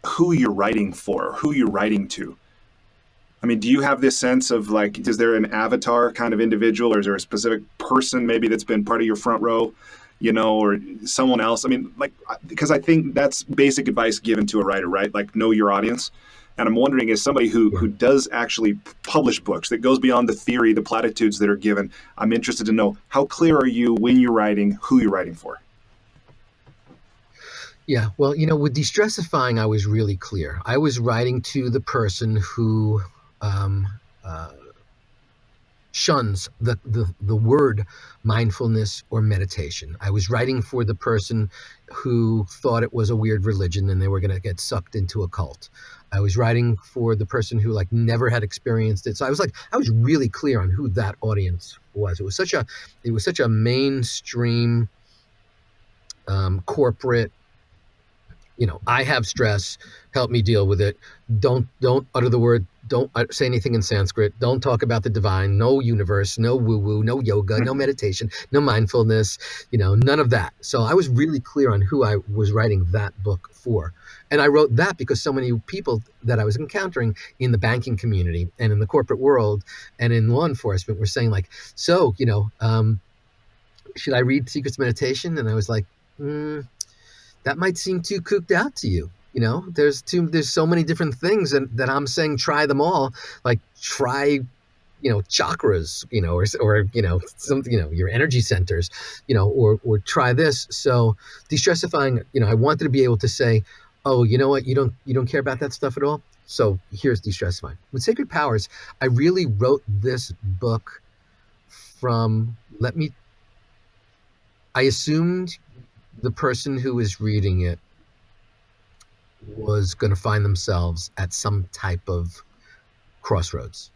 who you're writing for, who you're writing to? I mean, do you have this sense of like, is there an avatar kind of individual, or is there a specific person maybe that's been part of your front row, or someone else? I mean, like, because I think that's basic advice given to a writer, right? Like, know your audience. And I'm wondering, as somebody who does actually publish books that goes beyond the theory, the platitudes that are given, I'm interested to know, how clear are you when you're writing, who you're writing for? Yeah, well, with Destressifying, I was really clear. I was writing to the person who shuns the word mindfulness or meditation. I was writing for the person who thought it was a weird religion and they were going to get sucked into a cult. I was writing for the person who like never had experienced it. So I was really clear on who that audience was. It was such a mainstream corporate, I have stress, help me deal with it. Don't utter the word, don't say anything in Sanskrit, don't talk about the divine, no universe, no woo-woo, no yoga, no meditation, no mindfulness, none of that. So I was really clear on who I was writing that book for. And I wrote that because so many people that I was encountering in the banking community and in the corporate world and in law enforcement were saying like, so, should I read Secrets Meditation? And I was like, that might seem too cooked out to you. There's so many different things that I'm saying, try them all. Like try, chakras, or some, your energy centers, or try this. So Destressifying, I wanted to be able to say, oh, you know what, you don't care about that stuff at all. So here's Destressifying. With Sacred Powers, I really wrote this book I assumed the person who is reading it was going to find themselves at some type of crossroads.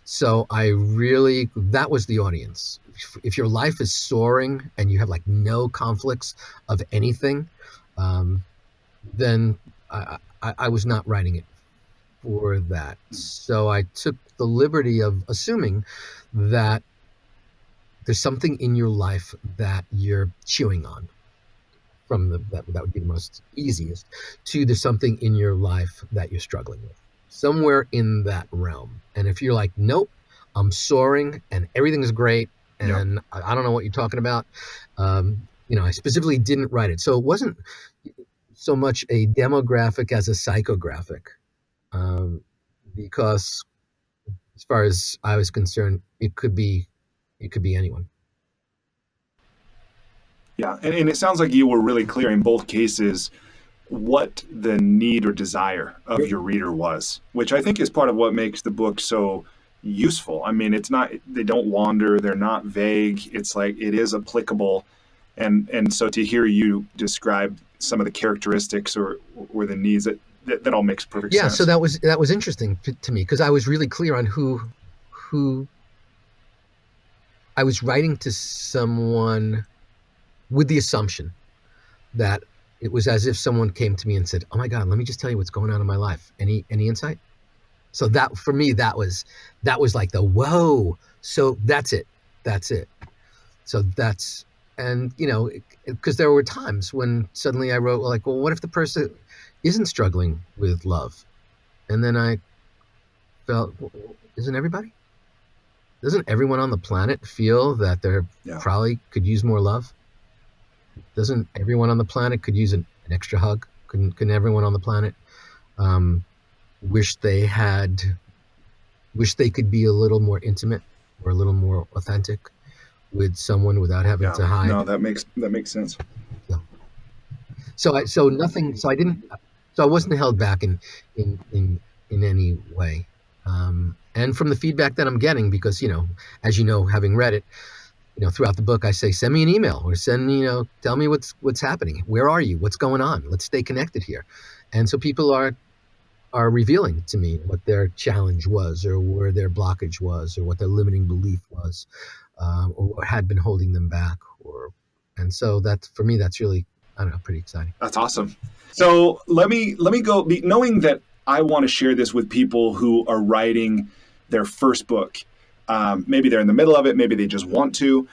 So that was the audience. If your life is soaring and you have like no conflicts of anything, then I was not writing it for that. So I took the liberty of assuming that there's something in your life that you're chewing on, that would be the most easiest, to there's something in your life that you're struggling with, somewhere in that realm. And if you're like, nope, I'm soaring and everything's great and I don't know what you're talking about, I specifically didn't write it. So it wasn't so much a demographic as a psychographic. um, because as far as I was concerned, it could be anyone. Yeah, and it sounds like you were really clear in both cases what the need or desire of your reader was, which I think is part of what makes the book so useful. I mean, it's not, they don't wander, they're not vague. It's like it is applicable. And so to hear you describe some of the characteristics or the needs, that all makes perfect sense. Yeah, so that was interesting to me, because I was really clear on who I was writing to someone with the assumption that it was as if someone came to me and said, "Oh my God, let me just tell you what's going on in my life. Any insight?" So that, for me, that was like the whoa. So that's it. So that's, and because there were times when suddenly I wrote like, well, what if the person isn't struggling with love? And then I felt, well, isn't everybody? Doesn't everyone on the planet feel that they're probably could use more love? Doesn't everyone on the planet could use an extra hug? Couldn't everyone on the planet wish they could be a little more intimate or a little more authentic with someone without having to hide? No, that makes sense. So I wasn't held back in any way. And from the feedback that I'm getting, because as you know, having read it, throughout the book, I say, send me an email or send me, tell me what's happening. Where are you? What's going on? Let's stay connected here. And so people are revealing to me what their challenge was, or where their blockage was, or what their limiting belief was, or what had been holding them back. And so that's, for me, that's really, I don't know, pretty exciting. That's awesome. So let me go, knowing that I want to share this with people who are writing their first book. Maybe they're in the middle of it. Maybe they just want to.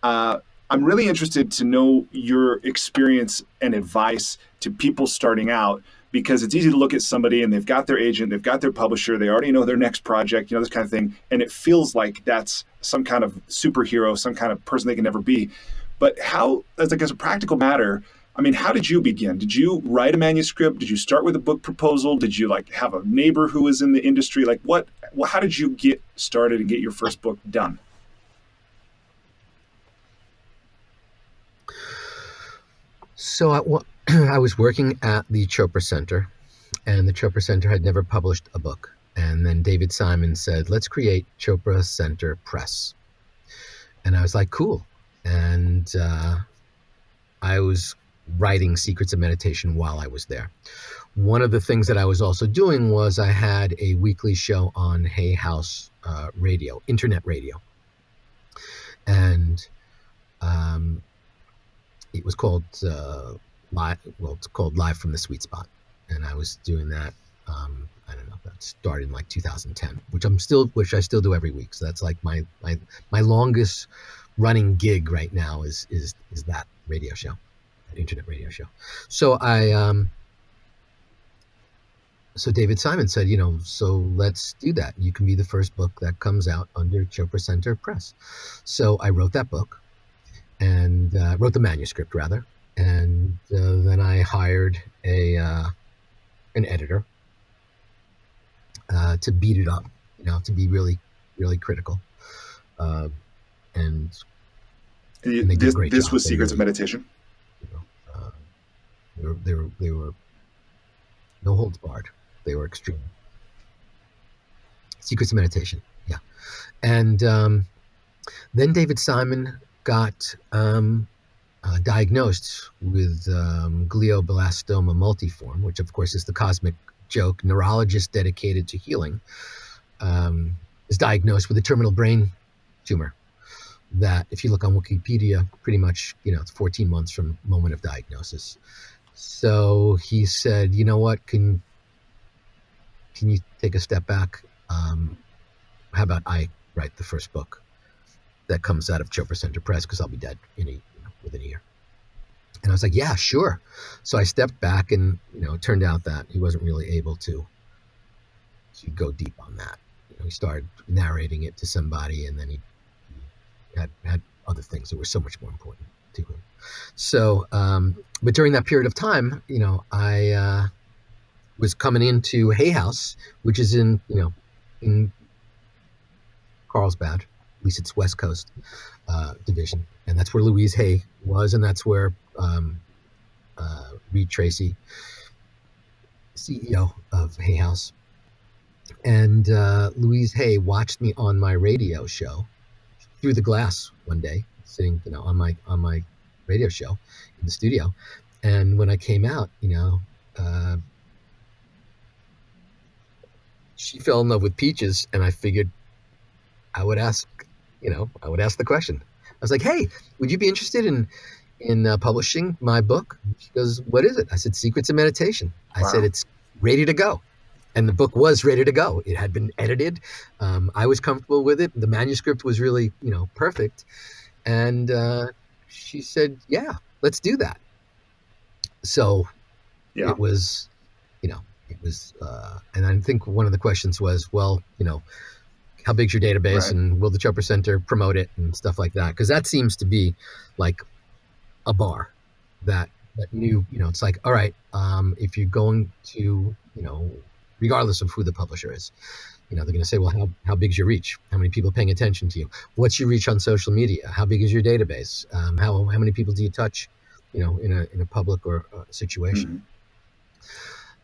I'm really interested to know your experience and advice to people starting out, because it's easy to look at somebody and they've got their agent, they've got their publisher, they already know their next project, this kind of thing. And it feels like that's some kind of superhero, some kind of person they can never be. But how, as a practical matter, I mean, how did you begin? Did you write a manuscript? Did you start with a book proposal? Did you have a neighbor who was in the industry? How did you get started and get your first book done? So I was working at the Chopra Center, and the Chopra Center had never published a book. And then David Simon said, let's create Chopra Center Press. And I was like, cool. And I was writing Secrets of Meditation while I was there. One of the things that I was also doing was I had a weekly show on Hay House radio, internet radio. And it was called it's called Live from the Sweet Spot. And I was doing that, I don't know, that started in 2010, which I still do every week. So that's like my longest running gig right now is that radio show, that internet radio show. So so David Simon said, so let's do that. You can be the first book that comes out under Chopra Center Press. So I wrote that book, and wrote the manuscript rather. And then I hired an editor to beat it up, to be really, really critical. And they did a great job. This was Secrets of Meditation. They were no holds barred. They were extreme. Secrets of Meditation, yeah. And then David Simon got diagnosed with glioblastoma multiforme, which of course is the cosmic joke. Neurologist dedicated to healing is diagnosed with a terminal brain tumor that, if you look on Wikipedia, pretty much, it's 14 months from moment of diagnosis. So he said, you know what, can you take a step back? How about I write the first book that comes out of Chopra Center Press, because I'll be dead within a year. And I was like, yeah, sure. So I stepped back, and it turned out that he wasn't really able to go deep on that. He started narrating it to somebody, and then he had other things that were so much more important to him. So, but during that period of time, I was coming into Hay House, which is in Carlsbad, at least it's West Coast division, and that's where Louise Hay was, and that's where Reed Tracy, CEO of Hay House, and Louise Hay watched me on my radio show through the glass one day, sitting on my radio show in the studio, and when I came out, she fell in love with peaches, and I figured I would ask the question. I was like, "Hey, would you be interested in publishing my book?" She goes, "What is it?" I said, "Secrets of Meditation." I said, "It's ready to go." And the book was ready to go. It had been edited. I was comfortable with it. The manuscript was really, perfect. And she said, "Yeah, let's do that." So it was, and I think one of the questions was, well, how big's your database, and will the Chopra Center promote it and stuff like that? Because that seems to be like a bar that new, it's like, all right, if you're going to, regardless of who the publisher is, they're going to say, well, how big's your reach? How many people are paying attention to you? What's your reach on social media? How big is your database? How many people do you touch, in a public or situation?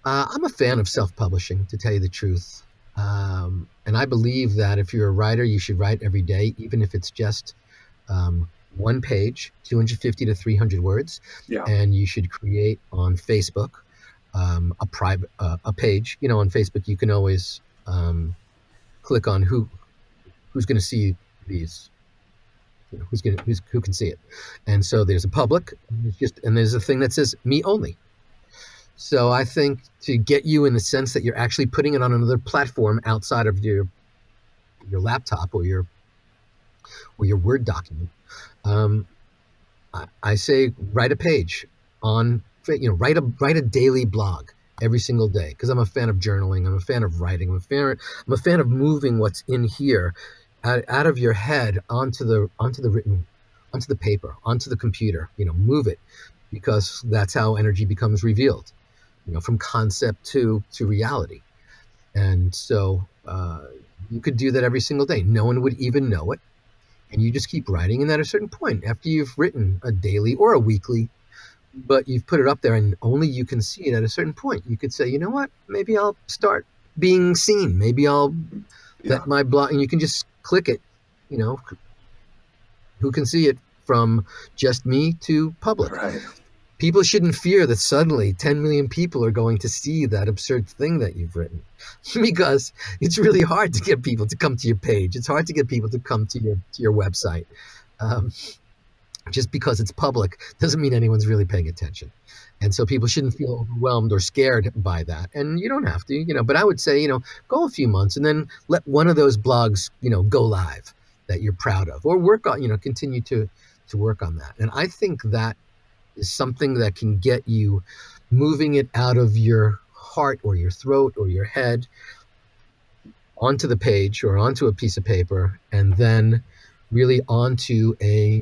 I'm a fan of self-publishing, to tell you the truth. And I believe that if you're a writer, you should write every day, even if it's just one page, 250 to 300 words. And you should create on Facebook a private a page. On Facebook, you can always click on who's going to see these. Who can see it. And so there's a public, and there's a thing that says me only. So I think to get you in the sense that you're actually putting it on another platform outside of your laptop or your Word document, I say write a page on, write a daily blog every single day, because I'm a fan of journaling. I'm a fan of writing. I'm a fan of moving what's in here out of your head onto the paper, onto the computer. Move it, because that's how energy becomes revealed. From concept to reality. And so you could do that every single day. No one would even know it. And you just keep writing. And at a certain point, after you've written a daily or a weekly, but you've put it up there and only you can see it, at a certain point, you could say, you know what, maybe I'll start being seen. Maybe I'll let my blog, and you can just click it, who can see it, from just me to public. Right. People shouldn't fear that suddenly 10 million people are going to see that absurd thing that you've written, because it's really hard to get people to come to your page. It's hard to get people to come to your website. Just because it's public doesn't mean anyone's really paying attention. And so people shouldn't feel overwhelmed or scared by that. And you don't have to, but I would say, go a few months and then let one of those blogs, go live that you're proud of, or work on, continue to work on that. And I think that is something that can get you moving it out of your heart or your throat or your head onto the page or onto a piece of paper, and then really onto a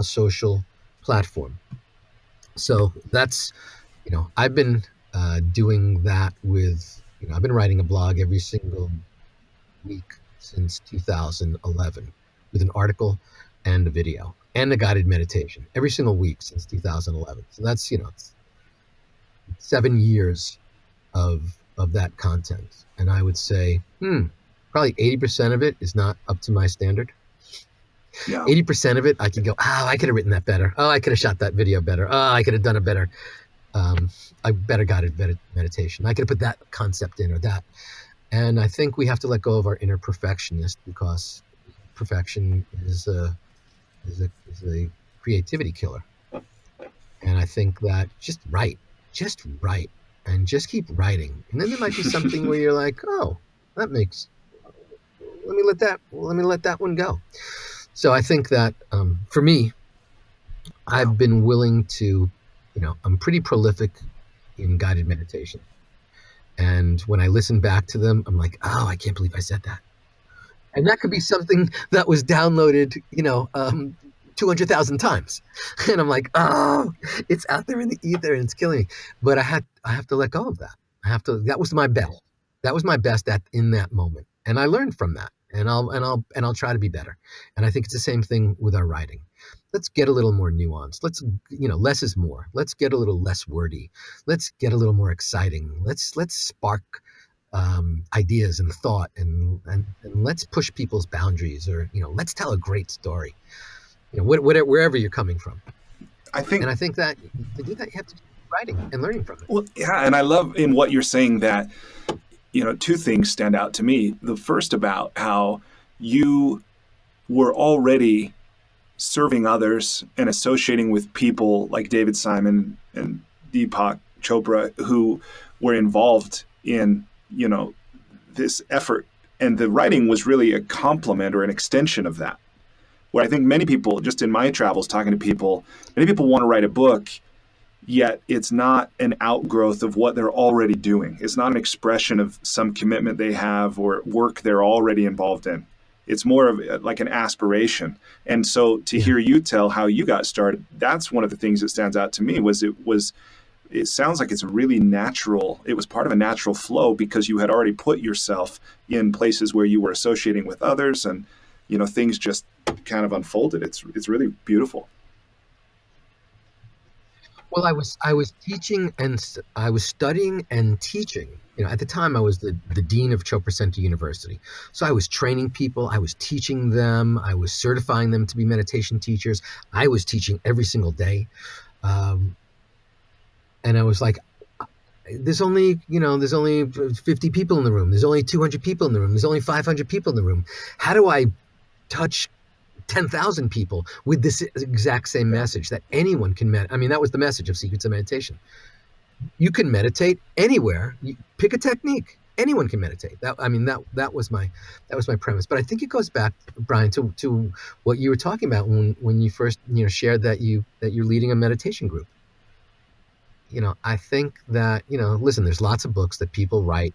social platform. So that's, I've been doing that with, I've been writing a blog every single week since 2011 with an article and a video and a guided meditation every single week since 2011. So that's, it's 7 years of that content. And I would say, probably 80% of it is not up to my standard. 80% of it, I can go, I could have written that better. I could have shot that video better. I could have done a better guided meditation. I could have put that concept in or that. And I think we have to let go of our inner perfectionist, because perfection is a creativity killer. And I think that just write, and just keep writing. And then there might be something where you're like, let me let that one go. So I think that for me, I've been willing to, I'm pretty prolific in guided meditation. And when I listen back to them, I'm like, I can't believe I said that. And that could be something that was downloaded, 200,000 times. And I'm like, it's out there in the ether and it's killing me. But I have to let go of that. That was my best. That was my best in that moment. And I learned from that. And I'll try to be better. And I think it's the same thing with our writing. Let's get a little more nuanced. Less is more. Let's get a little less wordy. Let's get a little more exciting. Let's spark ideas and thought, and let's push people's boundaries, or let's tell a great story. Wherever you're coming from. I think that to do that, you have to keep writing and learning from it. Well, yeah, and I love in what you're saying that two things stand out to me. The first about how you were already serving others and associating with people like David Simon and Deepak Chopra who were involved in this effort, and the writing was really a complement or an extension of that. Where I think many people, just in my travels talking to people, many people want to write a book, yet it's not an outgrowth of what they're already doing. It's not an expression of some commitment they have or work they're already involved in. It's more of like an aspiration. And so to hear you tell how you got started, that's one of the things that stands out to me. It sounds like it's really natural. It was part of a natural flow because you had already put yourself in places where you were associating with others, and things just kind of unfolded. It's really beautiful. Well, I was teaching, and I was studying and teaching. At the time I was the dean of Chopra University. So I was training people, I was teaching them, I was certifying them to be meditation teachers. I was teaching every single day. And I was like, there's only 50 people in the room. There's only 200 people in the room. There's only 500 people in the room. How do I touch 10,000 people with this exact same message that anyone can meditate? I mean, that was the message of Secrets of Meditation. You can meditate anywhere. You pick a technique. Anyone can meditate. That was my premise. But I think it goes back, Brian, to what you were talking about when you first shared that you're leading a meditation group. I think that listen, there's lots of books that people write,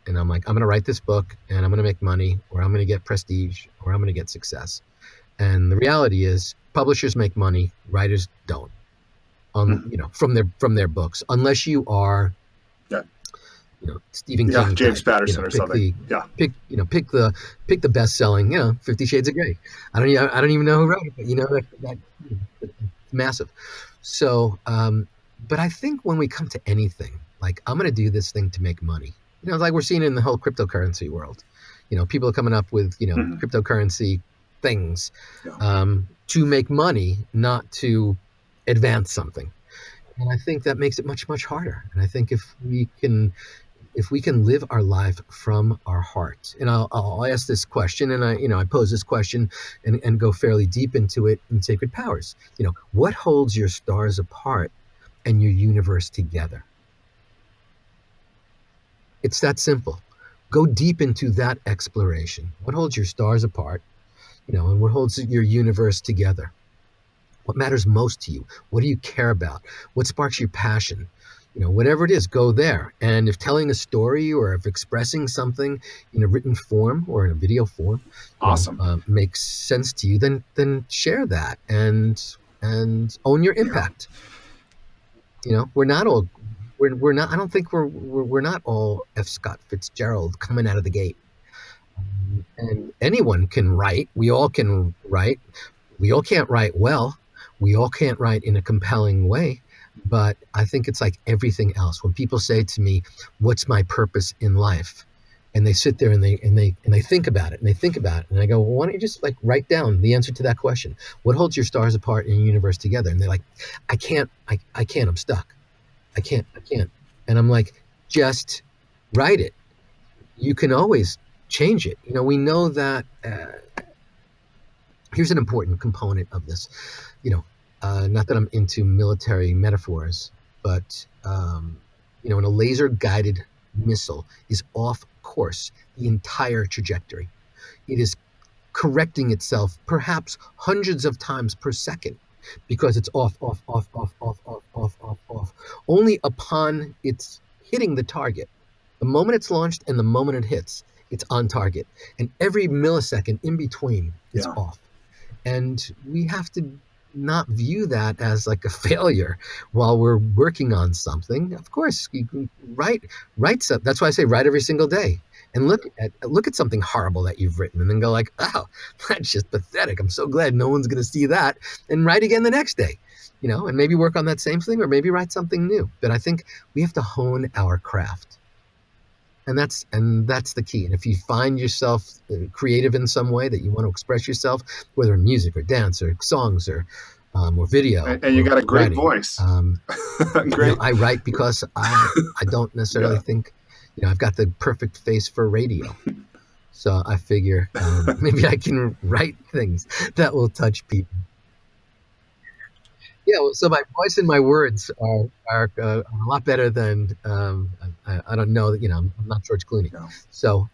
and I'm like, I'm going to write this book, and I'm going to make money, or I'm going to get prestige, or I'm going to get success. And the reality is, publishers make money, writers don't. From their books, unless you are, Stephen King, James Patterson or something. Pick the best-selling, 50 Shades of Grey. I don't even know who wrote it, but that's massive. So, but I think when we come to anything, like I'm going to do this thing to make money, like we're seeing in the whole cryptocurrency world, people are coming up with cryptocurrency things to make money, not to advance something. And I think that makes it much, much harder. And I think if we can live our life from our heart, and I'll ask this question, and I pose this question and go fairly deep into it in Sacred Powers. What holds your stars apart and your universe together? It's that simple. Go deep into that exploration. What holds your stars apart, and what holds your universe together? What matters most to you? What do you care about? What sparks your passion? Whatever it is, go there. And if telling a story or if expressing something in a written form or in a video form makes sense to you, then share that and own your impact. We're not all F. Scott Fitzgerald coming out of the gate. And anyone can write. We all can write. We all can't write well. We all can't write in a compelling way. But I think it's like everything else. When people say to me, "What's my purpose in life?" and they sit there and they think about it, and I go, "Well, why don't you just write down the answer to that question? What holds your stars apart and your universe together?" And they're like, I can't, I'm stuck. I can't. And I'm like, just write it. You can always change it. We know that. Here's an important component of this. Not that I'm into military metaphors, but when a laser guided missile is off course, the entire trajectory, it is correcting itself perhaps hundreds of times per second because it's off. Only upon it's hitting the target, the moment it's launched and the moment it hits, it's on target. And every millisecond in between is off. And we have to not view that as like a failure while we're working on something. Of course, you can write some. That's why I say write every single day and look at something horrible that you've written and then go like, oh, that's just pathetic. I'm so glad no one's going to see that, and write again the next day, and maybe work on that same thing or maybe write something new. But I think we have to hone our craft. And that's the key. And if you find yourself creative in some way that you want to express yourself, whether in music or dance or songs or video, and you got a great writing, voice. Great. I write because I don't necessarily think I've got the perfect face for radio. So I figure maybe I can write things that will touch people. Yeah, so my voice and my words are a lot better than I don't know that I'm not George Clooney. No. So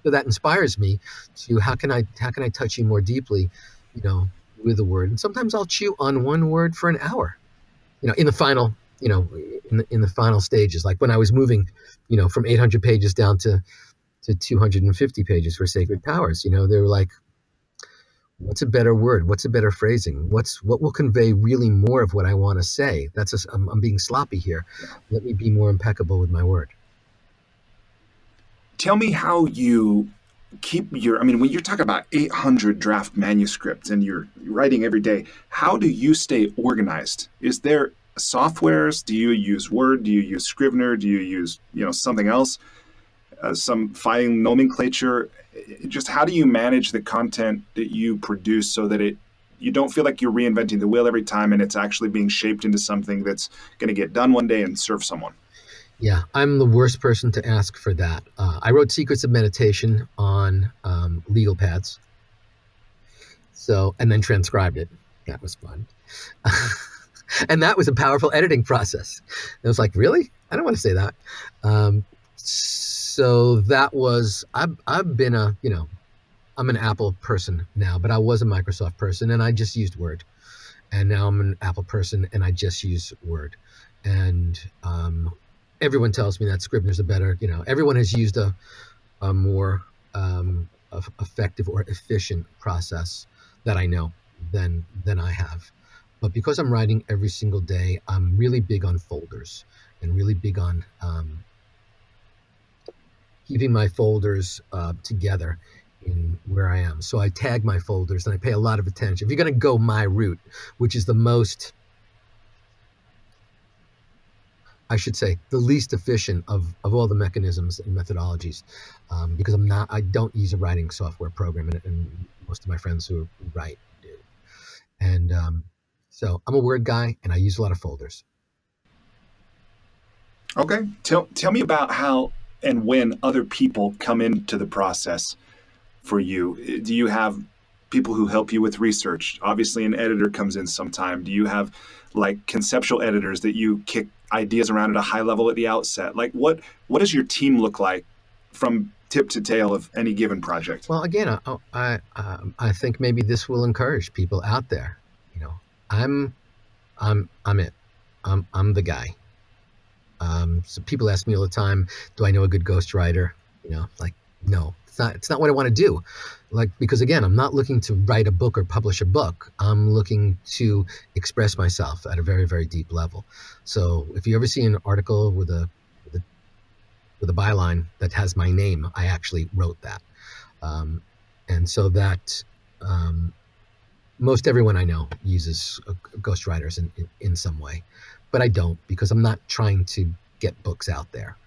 so that inspires me to how can I touch you more deeply, with a word. And sometimes I'll chew on one word for an hour, in the final in the final stages, like when I was moving from 800 pages down to 250 pages for Sacred Powers. They were like, what's a better word? What's a better phrasing? What will convey really more of what I want to say? I'm being sloppy here. Let me be more impeccable with my word. Tell me how you keep when you're talking about 800 draft manuscripts and you're writing every day, how do you stay organized? Is there softwares? Do you use Word? Do you use Scrivener? Do you use, something else? Some file nomenclature? Just how do you manage the content that you produce so that you don't feel like you're reinventing the wheel every time and it's actually being shaped into something that's going to get done one day and serve someone? Yeah, I'm the worst person to ask for that. I wrote Secrets of Meditation on legal pads, and then transcribed it. That was fun. And that was a powerful editing process. I was like, really? I don't want to say that. So that was, I've been I'm an Apple person now, but I was a Microsoft person and I just used Word. And now I'm an Apple person and I just use Word. And everyone tells me that Scrivener's a better, everyone has used a more effective or efficient process that I know than I have. But because I'm writing every single day, I'm really big on folders and really big on keeping my folders together in where I am. So I tag my folders and I pay a lot of attention. If you're going to go my route, which is the least efficient of all the mechanisms and methodologies, because I don't use a writing software program, and most of my friends who write do. And so I'm a Word guy and I use a lot of folders. Okay. Tell me about how and when other people come into the process for you. Do you have people who help you with research? Obviously, an editor comes in sometime. Do you have like conceptual editors that you kick ideas around at a high level at the outset? Like what does your team look like from tip to tail of any given project? Well, again, I think maybe this will encourage people out there. I'm it. I'm the guy. So people ask me all the time, do I know a good ghostwriter? Like, no, it's not what I want to do. Like, because again, I'm not looking to write a book or publish a book. I'm looking to express myself at a very, very deep level. So if you ever see an article with a byline that has my name, I actually wrote that. And so that, most everyone I know uses ghostwriters in some way. But I don't, because I'm not trying to get books out there.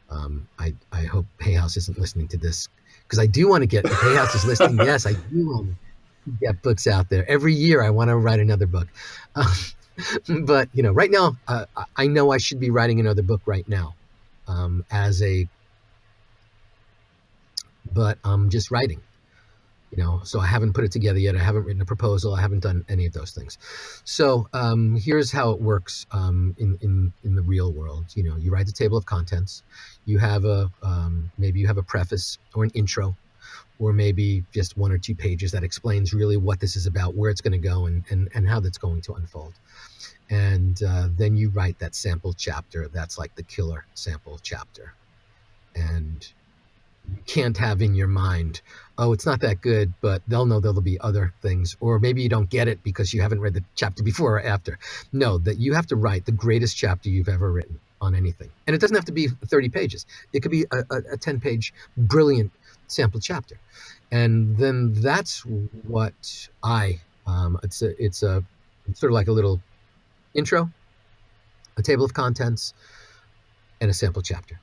I hope Hay House isn't listening to this, because I do want to get, if Hay House is listening, yes, I do want to get books out there. Every year I want to write another book. But, right now, I know I should be writing another book right now but I'm just writing. So I haven't put it together yet. I haven't written a proposal. I haven't done any of those things. So here's how it works in the real world. You write the table of contents. You have maybe you have a preface or an intro, or maybe just 1 or 2 pages that explains really what this is about, where it's going to go, and how that's going to unfold. And then you write that sample chapter. That's like the killer sample chapter. And you can't have in your mind, oh, it's not that good, but they'll know there'll be other things. Or maybe you don't get it because you haven't read the chapter before or after. No, that you have to write the greatest chapter you've ever written on anything. And it doesn't have to be 30 pages. It could be a 10-page brilliant sample chapter. And then that's what it's a sort of like a little intro, a table of contents, and a sample chapter.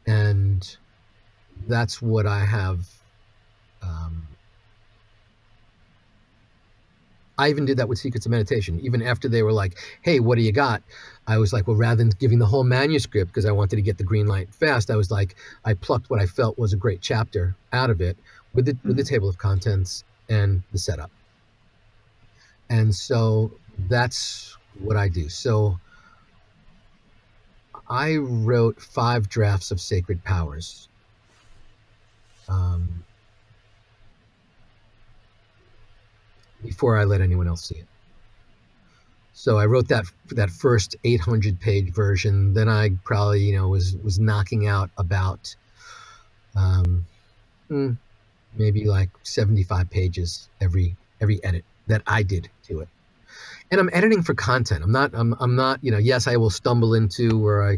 And that's what I have. I even did that with Secrets of Meditation. Even after they were like, hey, what do you got? I was like, well, rather than giving the whole manuscript, because I wanted to get the green light fast, I was like, I plucked what I felt was a great chapter out of it with the table of contents and the setup. And so that's what I do. So I wrote 5 drafts of Sacred Powers. Before I let anyone else see it. So I wrote that first 800-page version. Then I probably, was knocking out about maybe like 75 pages every edit that I did to it. And I'm editing for content. I'm not, yes, I will stumble into where I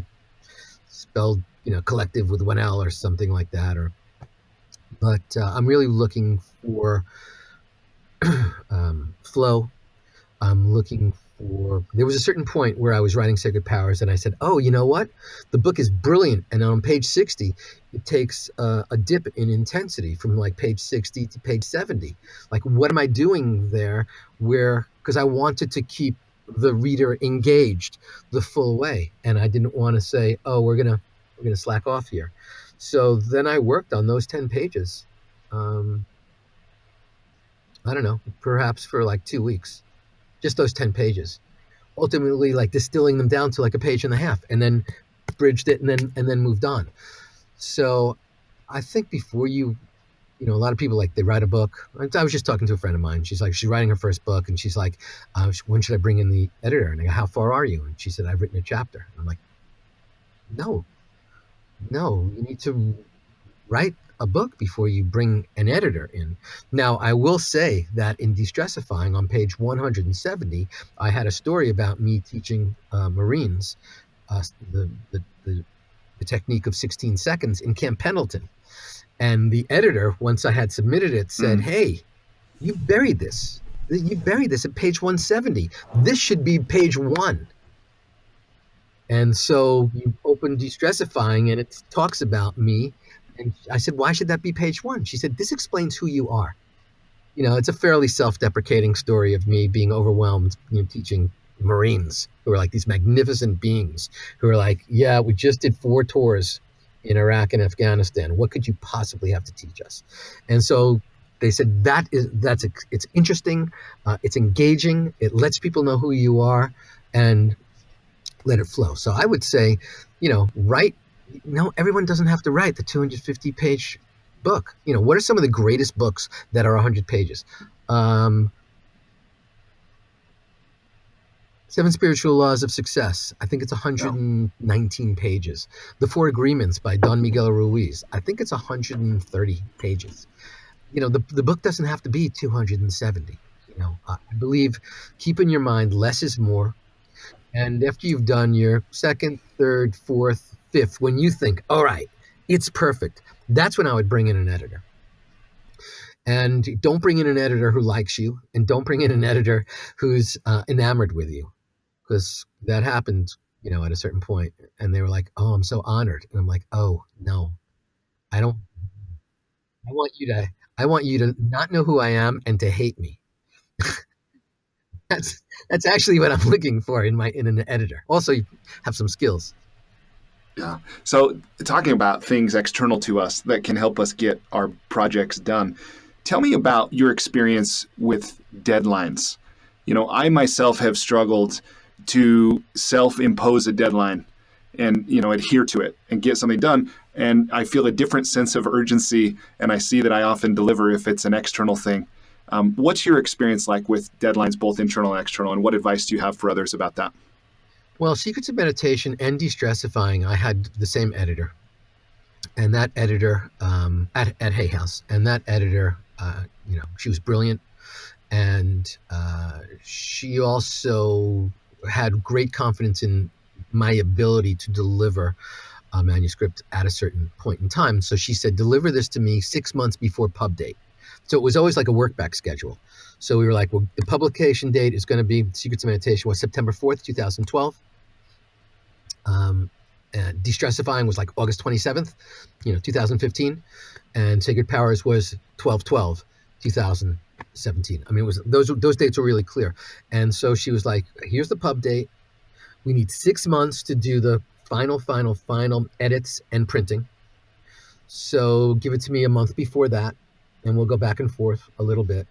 spelled, collective with one L or something like that, but I'm really looking for flow. I'm looking for, there was a certain point where I was writing Sacred Powers and I said, oh, you know what? The book is brilliant. And on page 60, it takes a dip in intensity from like page 60 to page 70. Like, what am I doing there? Because I wanted to keep the reader engaged the full way. And I didn't want to say, oh, we're going to slack off here. So then I worked on those 10 pages. I don't know, perhaps for like 2 weeks, just those 10 pages, ultimately like distilling them down to like a page and a half, and then bridged it and then moved on. So I think before a lot of people, like, they write a book. I was just talking to a friend of mine. She's writing her first book, and she's like, when should I bring in the editor? And I go, how far are you? And she said, I've written a chapter. And I'm like, no, you need to write a book before you bring an editor in. Now, I will say that in Destressifying on page 170, I had a story about me teaching Marines the technique of 16 seconds in Camp Pendleton. And the editor, once I had submitted it, said, hey, you buried this. You buried this at page 170. This should be page 1. And so you open Destressifying and it talks about me. And I said, why should that be page 1? She said, this explains who you are. It's a fairly self-deprecating story of me being overwhelmed, teaching Marines who are like these magnificent beings who are like, yeah, we just did 4 tours in Iraq and Afghanistan. What could you possibly have to teach us? And so they said, it's interesting. It's engaging. It lets people know who you are, and let it flow. So I would say, write. No, everyone doesn't have to write the 250-page book. What are some of the greatest books that are 100 pages? 7 Spiritual Laws of Success. I think it's 119 pages. The 4 Agreements by Don Miguel Ruiz. I think it's 130 pages. The book doesn't have to be 270. I believe, keep in your mind, less is more. And after you've done your 2nd, 3rd, 4th, 5th, when you think, all right, it's perfect, that's when I would bring in an editor. And don't bring in an editor who likes you, and don't bring in an editor who's enamored with you, because that happened, at a certain point. And they were like, oh, I'm so honored. And I'm like, oh, no, I don't. I want you to not know who I am and to hate me. That's actually what I'm looking for in an editor. Also, you have some skills. Yeah. So talking about things external to us that can help us get our projects done, tell me about your experience with deadlines. I myself have struggled to self-impose a deadline and, adhere to it and get something done. And I feel a different sense of urgency, and I see that I often deliver if it's an external thing. What's your experience like with deadlines, both internal and external, and what advice do you have for others about that? Well, Secrets of Meditation and Destressifying, I had the same editor. And that editor at Hay House, and that editor, she was brilliant, and she also had great confidence in my ability to deliver a manuscript at a certain point in time. So she said, deliver this to me 6 months before pub date. So it was always like a work back schedule. So we were like, well, the publication date is going to be Secrets of Meditation was September 4th, 2012. And Destressifying was like August 27th, 2015. And Sacred Powers was 12/12, 2017. I mean, it was those dates were really clear. And so she was like, here's the pub date. We need 6 months to do the final edits and printing. So give it to me a month before that, and we'll go back and forth a little bit.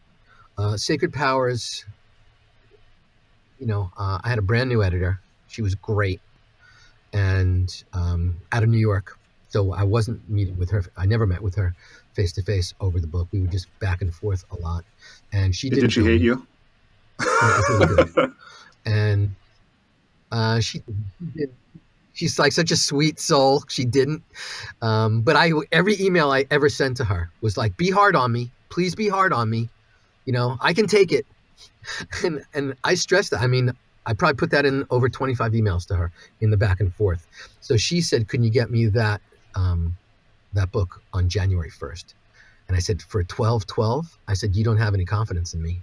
Sacred Powers, I had a brand new editor. She was great, and out of New York. So I wasn't meeting with her. I never met with her face to face over the book. We would just back and forth a lot. And she didn't. Did she hate you? It's really good. And she did. She's like such a sweet soul. She didn't. But every email I ever sent to her was like, be hard on me. Please be hard on me. I can take it. And I stressed that. I mean, I probably put that in over 25 emails to her in the back and forth. So she said, can you get me that book on January 1st? And I said, for 12/12? I said, you don't have any confidence in me.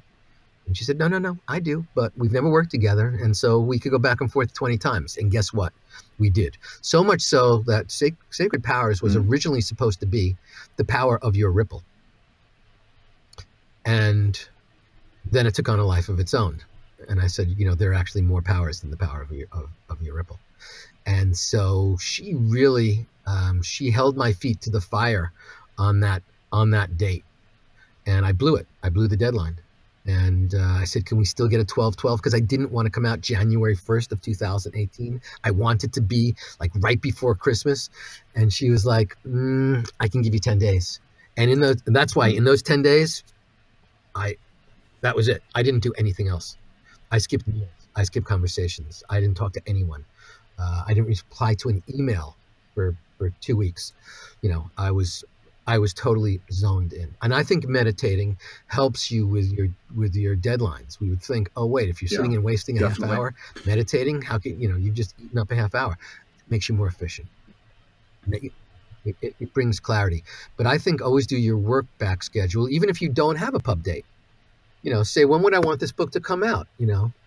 And she said, no, I do, but we've never worked together. And so we could go back and forth 20 times. And guess what? We did. So much so that Sacred Powers was originally supposed to be the power of your ripple. And then it took on a life of its own. And I said, there are actually more powers than the power of your ripple. And so she really, she held my feet to the fire on that date. And I blew it. I blew the deadline. And I said, can we still get a 12/12? Because I didn't want to come out January 1st of 2018. I wanted to be like right before Christmas. And she was like, I can give you 10 days. And that's why in those 10 days, that was it. I didn't do anything else. I skipped meals. I skipped conversations. I didn't talk to anyone. I didn't reply to an email for 2 weeks. I was totally zoned in. And I think meditating helps you with your deadlines. We would think, oh wait, if you're sitting and wasting a half hour meditating, how can you've just eaten up a half hour? It makes you more efficient. It brings clarity. But I think always do your work back schedule, even if you don't have a pub date. Say, when would I want this book to come out?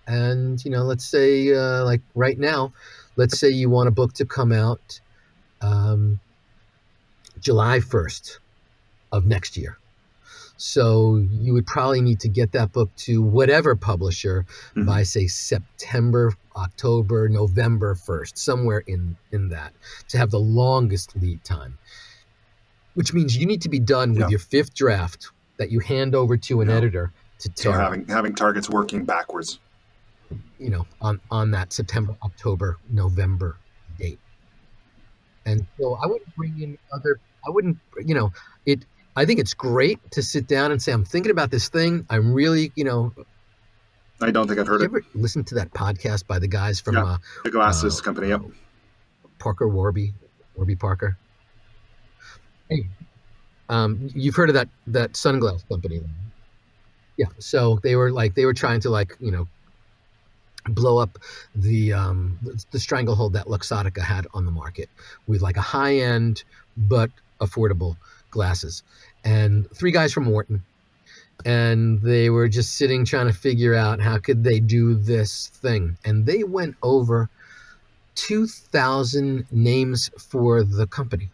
And let's say like right now, let's say you want a book to come out July 1st of next year. So you would probably need to get that book to whatever publisher by, say, September, October, November 1st, somewhere in that, to have the longest lead time, which means you need to be done with your fifth draft that you hand over to an editor to tear. So having targets working backwards. On that September, October, November date. And so I wouldn't bring in I think it's great to sit down and say, I'm thinking about this thing. I'm really, I don't think I've heard it. Ever listen to that podcast by the guys from the glasses company? Yep. Parker Warby Parker. Hey, you've heard of that sunglass company? Yeah. So they were trying to blow up the stranglehold that Luxottica had on the market with like a high end but affordable glasses. And three guys from Wharton, and they were just sitting trying to figure out how could they do this thing. And they went over 2,000 names for the company.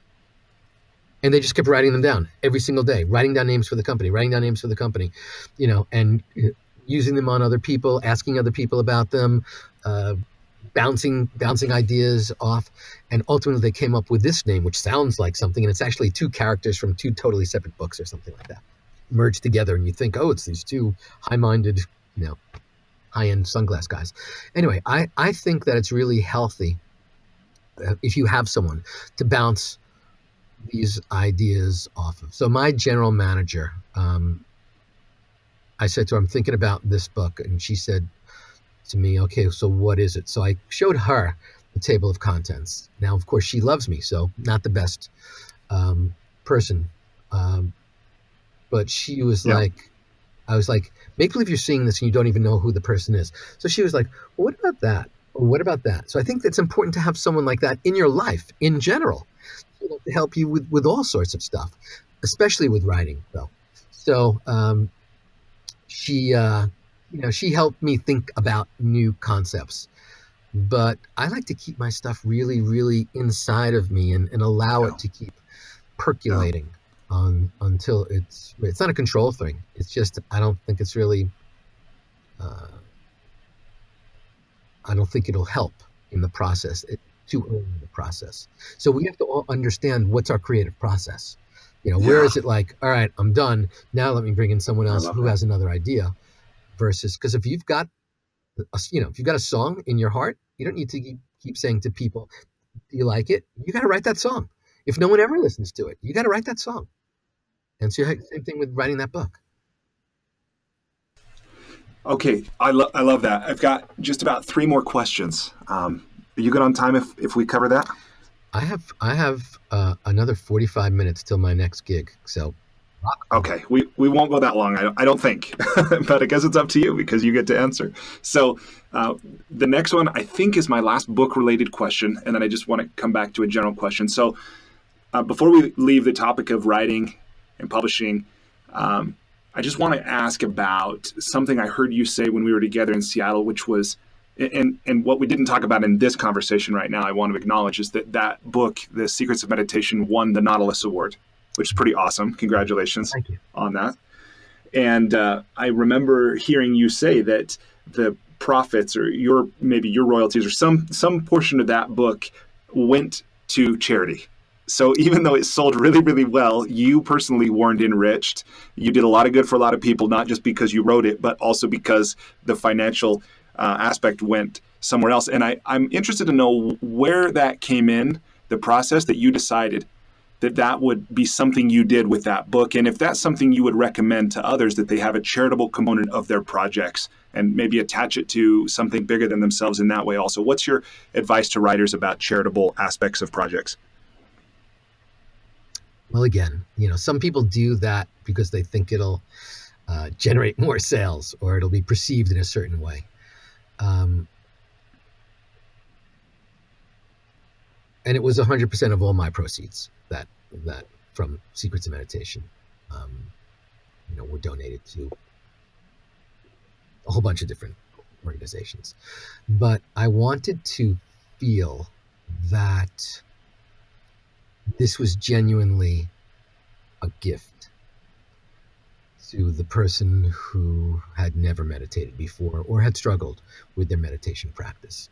And they just kept writing them down every single day, writing down names for the company, and using them on other people, asking other people about them, bouncing ideas off. And ultimately they came up with this name, which sounds like something, and it's actually two characters from two totally separate books or something like that, merged together. And you think, oh, it's these two high-minded, high-end sunglass guys. Anyway, I think that it's really healthy if you have someone to bounce these ideas off of. So my general manager, I said to her, I'm thinking about this book. And she said to me, okay, so what is it? So I showed her the table of contents. Now, of course, she loves me, so not the best person. But she was Yeah. like, I was like, make believe you're seeing this and you don't even know who the person is. So she was like, well, what about that? Or what about that? So I think it's important to have someone like that in your life in general, to help you with all sorts of stuff, especially with writing, though. So she, she helped me think about new concepts. But I like to keep my stuff really, really inside of me and allow Yeah. it to keep Yeah. percolating until it's not a control thing. It's just I don't think it's really uh, I don't think it'll help in the process. Too early in the process. So we have to all understand what's our creative process. Where Yeah. is it like, all right, I'm done. Now let me bring in someone I else love who that. has another idea. Versus, because if you've got if you've got a song in your heart, you don't need to keep saying to people, "Do you like it?" You got to write that song. If no one ever listens to it, you got to write that song. And so same thing with writing that book. Okay, I love that. I've got just about three more questions. Are you good on time if we cover that? I have another 45 minutes till my next gig. So rock on. Okay, we won't go that long, I don't think, but I guess it's up to you because you get to answer. So the next one I think is my last book related question, and then I just want to come back to a general question. So before we leave the topic of writing and publishing, I just want to ask about something I heard you say when we were together in Seattle, which was, and what we didn't talk about in this conversation right now, I want to acknowledge is that book, The Secrets of Meditation, won the Nautilus Award, which is pretty awesome. Congratulations Thank you. on that. And I remember hearing you say that the profits or maybe your royalties or some portion of that book went to charity. So even though it sold really, really well, you personally weren't enriched. You did a lot of good for a lot of people, not just because you wrote it, but also because the financial aspect went somewhere else. And I'm interested to know where that came in, the process that you decided that would be something you did with that book. And if that's something you would recommend to others, that they have a charitable component of their projects and maybe attach it to something bigger than themselves in that way also. What's your advice to writers about charitable aspects of projects? Well, again, some people do that because they think it'll generate more sales or it'll be perceived in a certain way. And it was 100% of all my proceeds that from Secrets of Meditation, were donated to a whole bunch of different organizations. But I wanted to feel that this was genuinely a gift to the person who had never meditated before or had struggled with their meditation practice.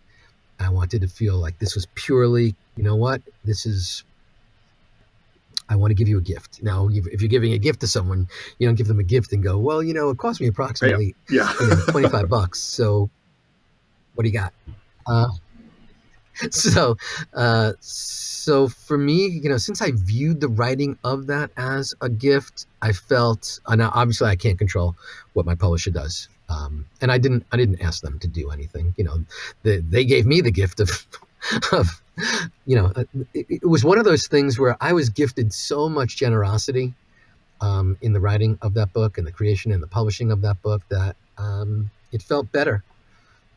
I wanted to feel like this was purely, I want to give you a gift. Now, if you're giving a gift to someone, you don't give them a gift and go, well, it cost me approximately Yeah. $25. So what do you got? So for me, since I viewed the writing of that as a gift, I felt, now obviously I can't control what my publisher does. And I didn't ask them to do anything. They gave me the gift of it was one of those things where I was gifted so much generosity in the writing of that book and the creation and the publishing of that book that it felt better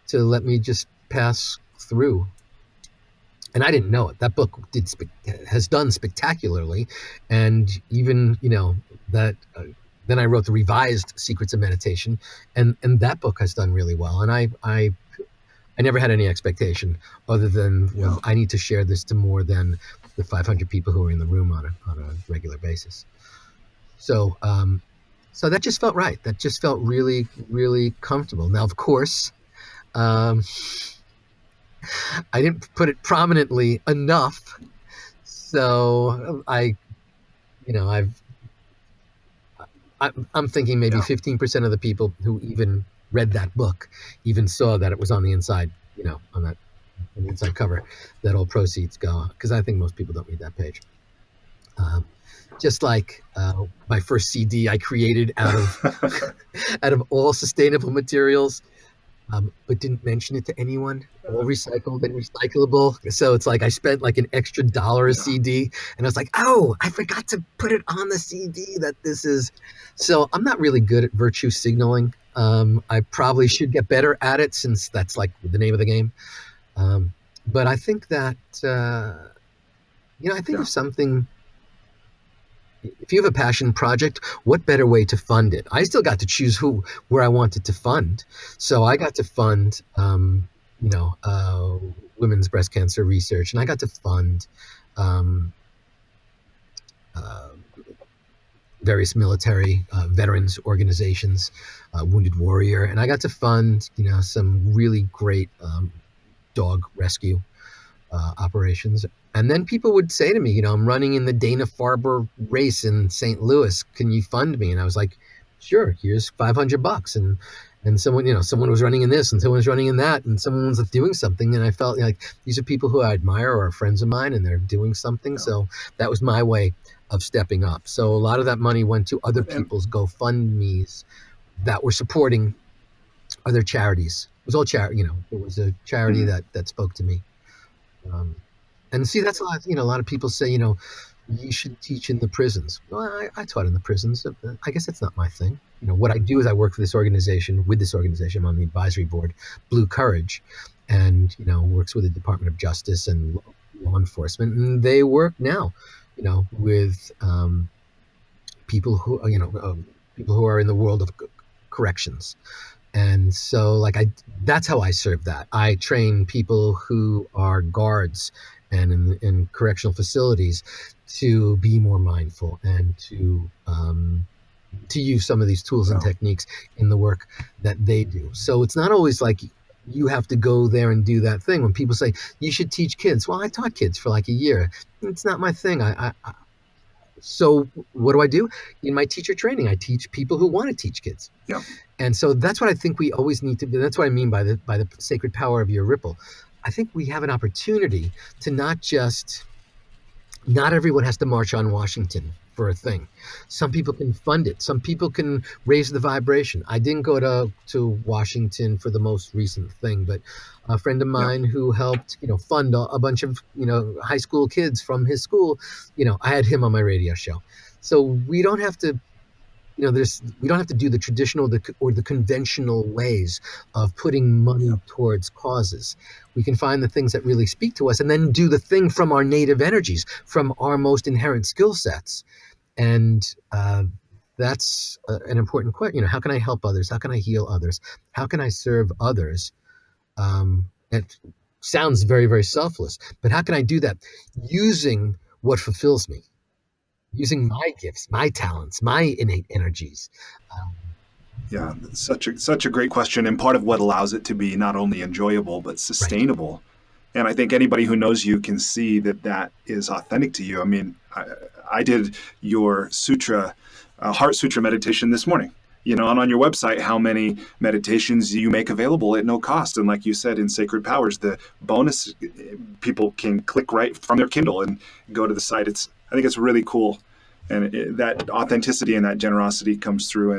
to let me just pass through. And I didn't know it. That book has done spectacularly, and even that. Then I wrote the revised Secrets of Meditation, and that book has done really well. And I never had any expectation other than, well, I need to share this to more than the 500 people who are in the room on a regular basis. So so that just felt right. That just felt really, really comfortable. Now, of course, I didn't put it prominently enough. So I'm thinking maybe 15% of the people who even read that book even saw that it was on the inside, on the inside cover, that all proceeds go, because I think most people don't read that page. Just like my first CD I created out of out of all sustainable materials. but didn't mention it to anyone. All recycled and recyclable. So it's like I spent like an extra $1 a CD, and I was like, oh, I forgot to put it on the CD that this is. So I'm not really good at virtue signaling. I probably should get better at it, since that's like the name of the game. But I think that, I think if something, if you have a passion project, what better way to fund it? I still got to choose where I wanted to fund. So I got to fund, women's breast cancer research, and I got to fund various military veterans organizations, Wounded Warrior, and I got to fund, some really great dog rescue operations. And then people would say to me, I'm running in the Dana-Farber race in St. Louis. Can you fund me? And I was like, sure, here's $500. And someone was running in this, and someone was running in that, and someone was doing something. And I felt like these are people who I admire or are friends of mine, and they're doing something. Yeah. So that was my way of stepping up. So a lot of that money went to other people's GoFundMes that were supporting other charities. It was all charity, it was a charity that spoke to me. And see, that's a lot of people say, you should teach in the prisons. Well, I taught in the prisons. I guess that's not my thing. What I do is I work for this organization, I'm on the advisory board, Blue Courage, and, works with the Department of Justice and law enforcement. And they work now, with people who are in the world of corrections. And so that's how I serve that. I train people who are guards and in correctional facilities to be more mindful and to use some of these tools and techniques in the work that they do. So it's not always like you have to go there and do that thing. When people say you should teach kids, well, I taught kids for like a year. It's not my thing. So what do? In my teacher training, I teach people who want to teach kids. Yeah. And so that's what I think we always need to do. That's what I mean by the sacred power of your ripple. I think we have an opportunity to not everyone has to march on Washington for a thing. Some people can fund it. Some people can raise the vibration. I didn't go to Washington for the most recent thing, but a friend of mine who helped, fund a bunch of, high school kids from his school, I had him on my radio show. So we don't have to, we don't have to do the traditional or the conventional ways of putting money towards causes. We can find the things that really speak to us and then do the thing from our native energies, from our most inherent skill sets. And that's an important question. How can I help others? How can I heal others? How can I serve others? It sounds very, very selfless, but how can I do that using what fulfills me? Using my gifts, my talents, my innate energies. Yeah, such a great question, and part of what allows it to be not only enjoyable but sustainable. Right. And I think anybody who knows you can see that is authentic to you. I mean, I did your sutra, heart sutra meditation this morning. And on your website, how many meditations you make available at no cost. And like you said, in Sacred Powers, the bonus, people can click right from their Kindle and go to the site. I think it's really cool. And that authenticity and that generosity comes through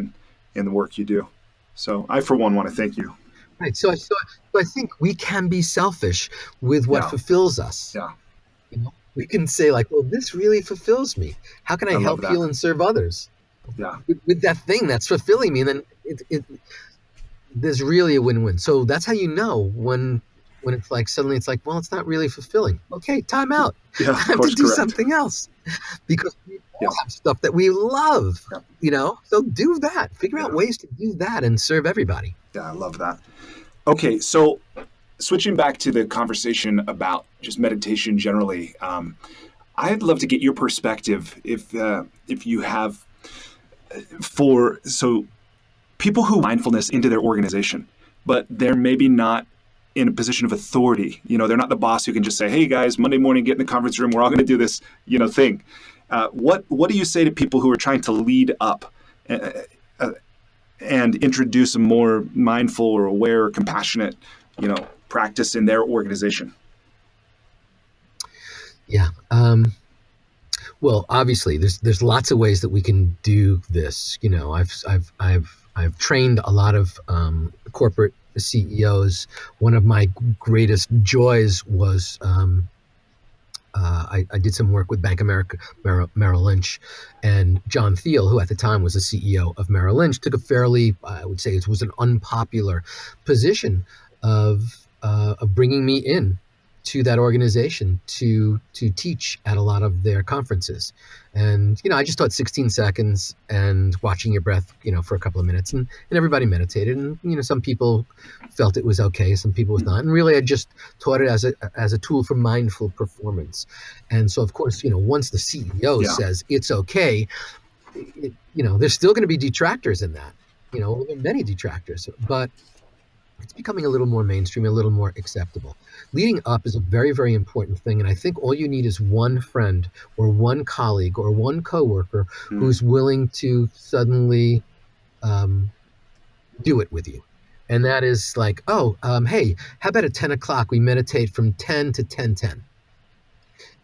in the work you do. So I, for one, want to thank you. Right. So I think we can be selfish with what fulfills us. Yeah. We can say well, this really fulfills me. How can I help, heal, and serve others? Yeah. With that thing that's fulfilling me, and then there's really a win-win. So that's how when it's suddenly it's well, it's not really fulfilling. Okay, time out. Yeah, I have to do something else, because we all have stuff that we love. Yeah. So do that. Figure out ways to do that and serve everybody. Yeah, I love that. Okay, so switching back to the conversation about just meditation generally, I'd love to get your perspective if you have. So people who mindfulness into their organization, but they're maybe not in a position of authority. They're not the boss who can just say, hey guys, Monday morning, get in the conference room. We're all going to do this, thing. What do you say to people who are trying to lead up and introduce a more mindful or aware or compassionate, practice in their organization? Yeah. Well, obviously, there's lots of ways that we can do this. I've trained a lot of corporate CEOs, one of my greatest joys was I did some work with Bank of America, Merrill Lynch, and John Thiel, who at the time was the CEO of Merrill Lynch, took a fairly, I would say it was an unpopular position of bringing me in to that organization to teach at a lot of their conferences. And, I just taught 16 seconds and watching your breath, for a couple of minutes, and everybody meditated. And, some people felt it was okay. Some people was not. And really, I just taught it as a tool for mindful performance. And so, of course, once the CEO says it's okay, there's still going to be detractors in that, many detractors, but it's becoming a little more mainstream, a little more acceptable. Leading up is a very, very important thing. And I think all you need is one friend or one colleague or one coworker who's willing to suddenly do it with you. And that is like, hey, how about at 10 o'clock we meditate from 10 to 10:10?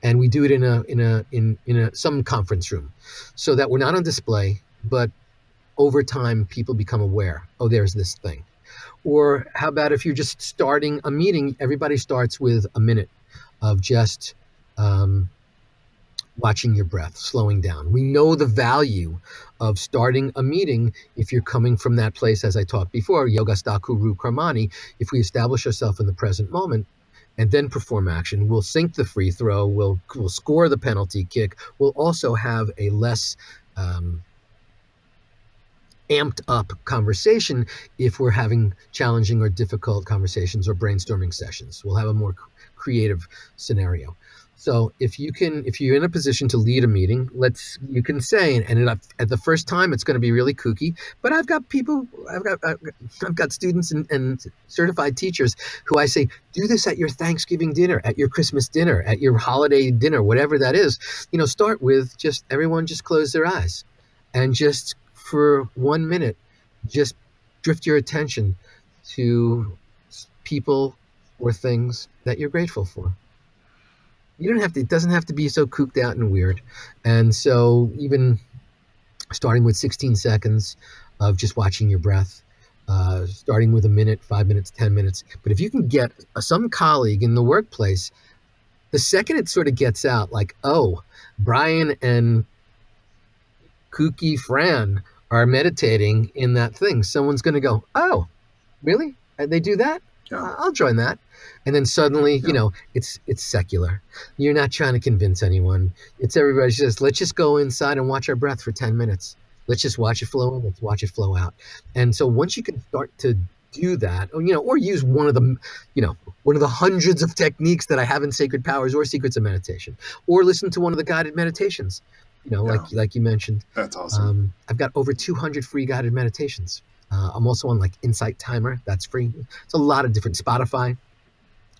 And we do it in some conference room so that we're not on display, but over time people become aware, there's this thing. Or how about if you're just starting a meeting, everybody starts with a minute of just watching your breath, slowing down. We know the value of starting a meeting if you're coming from that place, as I talked before, yoga stakuru karmani. If we establish ourselves in the present moment and then perform action, we'll sink the free throw, we'll score the penalty kick, we'll also have a less amped up conversation if we're having challenging or difficult conversations or brainstorming sessions. We'll have a more creative scenario. So if you're in a position to lead a meeting, you can say, and at the first time it's going to be really kooky, but I've got students and certified teachers who I say, do this at your Thanksgiving dinner, at your Christmas dinner, at your holiday dinner, whatever that is. Start with everyone just close their eyes and just for 1 minute, just drift your attention to people or things that you're grateful for. It doesn't have to be so cooped out and weird. And so even starting with 16 seconds of just watching your breath, starting with a minute, 5 minutes, 10 minutes. But if you can get some colleague in the workplace, the second it sort of gets out, like, Brian and kooky Fran are meditating in that thing, someone's going to go, really? They do that? Yeah. I'll join that. And then suddenly, it's secular. You're not trying to convince anyone. It's everybody says, let's just go inside and watch our breath for 10 minutes. Let's just watch it flow in. Let's watch it flow out. And so once you can start to do that, or use one of the hundreds of techniques that I have in Sacred Powers or Secrets of Meditation, or listen to one of the guided meditations, like you mentioned. That's awesome. I've got over 200 free guided meditations. I'm also on Insight Timer. That's free. It's a lot of different Spotify.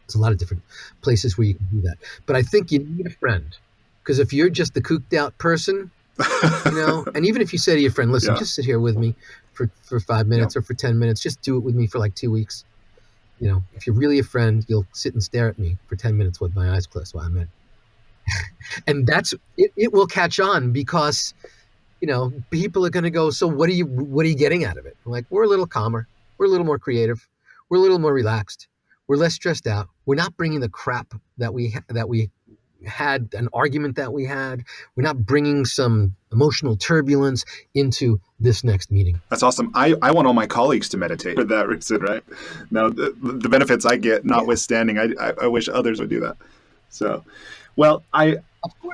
There's a lot of different places where you can do that. But I think you need a friend, because if you're just the cooped out person, and even if you say to your friend, listen, just sit here with me for 5 minutes or for 10 minutes, just do it with me for 2 weeks. If you're really a friend, you'll sit and stare at me for 10 minutes with my eyes closed while I'm in. And that's it. It will catch on because, people are going to go, so what are you getting out of it? We're a little calmer. We're a little more creative. We're a little more relaxed. We're less stressed out. We're not bringing the crap that we had, an argument that we had. We're not bringing some emotional turbulence into this next meeting. That's awesome. I want all my colleagues to meditate for that reason, right? Now, the benefits I get notwithstanding, I wish others would do that. So, well, I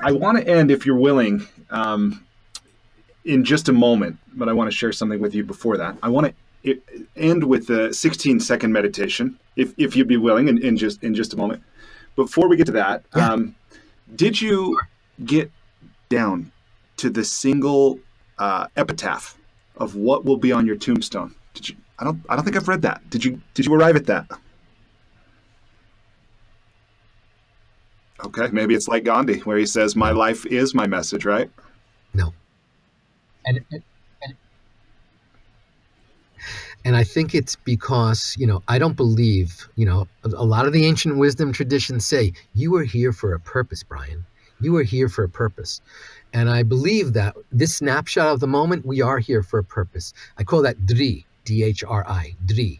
want to end, if you're willing, in just a moment, but I want to share something with you before that. I want to end with the 16-second meditation, if you'd be willing, in just a moment. Before we get to that, did you get down to the single epitaph of what will be on your tombstone? Did you? I don't think I've read that. Did you arrive at that? Okay, maybe it's like Gandhi, where he says, "My life is my message," right? No. And I think it's because, I don't believe, a lot of the ancient wisdom traditions say, you are here for a purpose, Brian. You are here for a purpose. And I believe that this snapshot of the moment, we are here for a purpose. I call that Dri, D-H-R-I, Dri.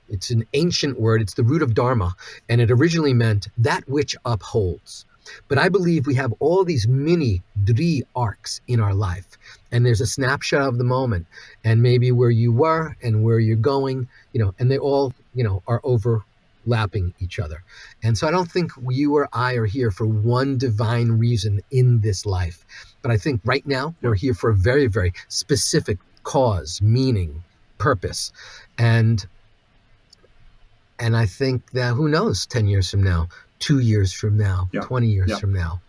It's an ancient word. It's the root of dharma, and it originally meant that which upholds. But I believe we have all these mini Dri arcs in our life, and there's a snapshot of the moment, and maybe where you were and where you're going, and they all, are overlapping each other. And so I don't think you or I are here for one divine reason in this life. But I think right now we're here for a very, very specific cause, meaning, purpose. And I think that who knows, 10 years from now, 2 years from now, 20 years from now,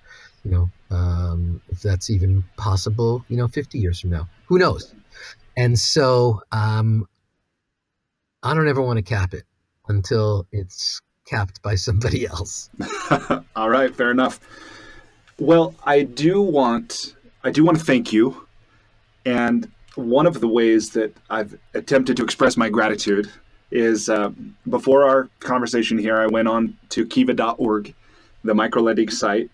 if that's even possible, 50 years from now, who knows? And so I don't ever want to cap it until it's capped by somebody else. All right, fair enough. Well, I do want to thank you. And one of the ways that I've attempted to express my gratitude is before our conversation here, I went on to kiva.org, the microlending site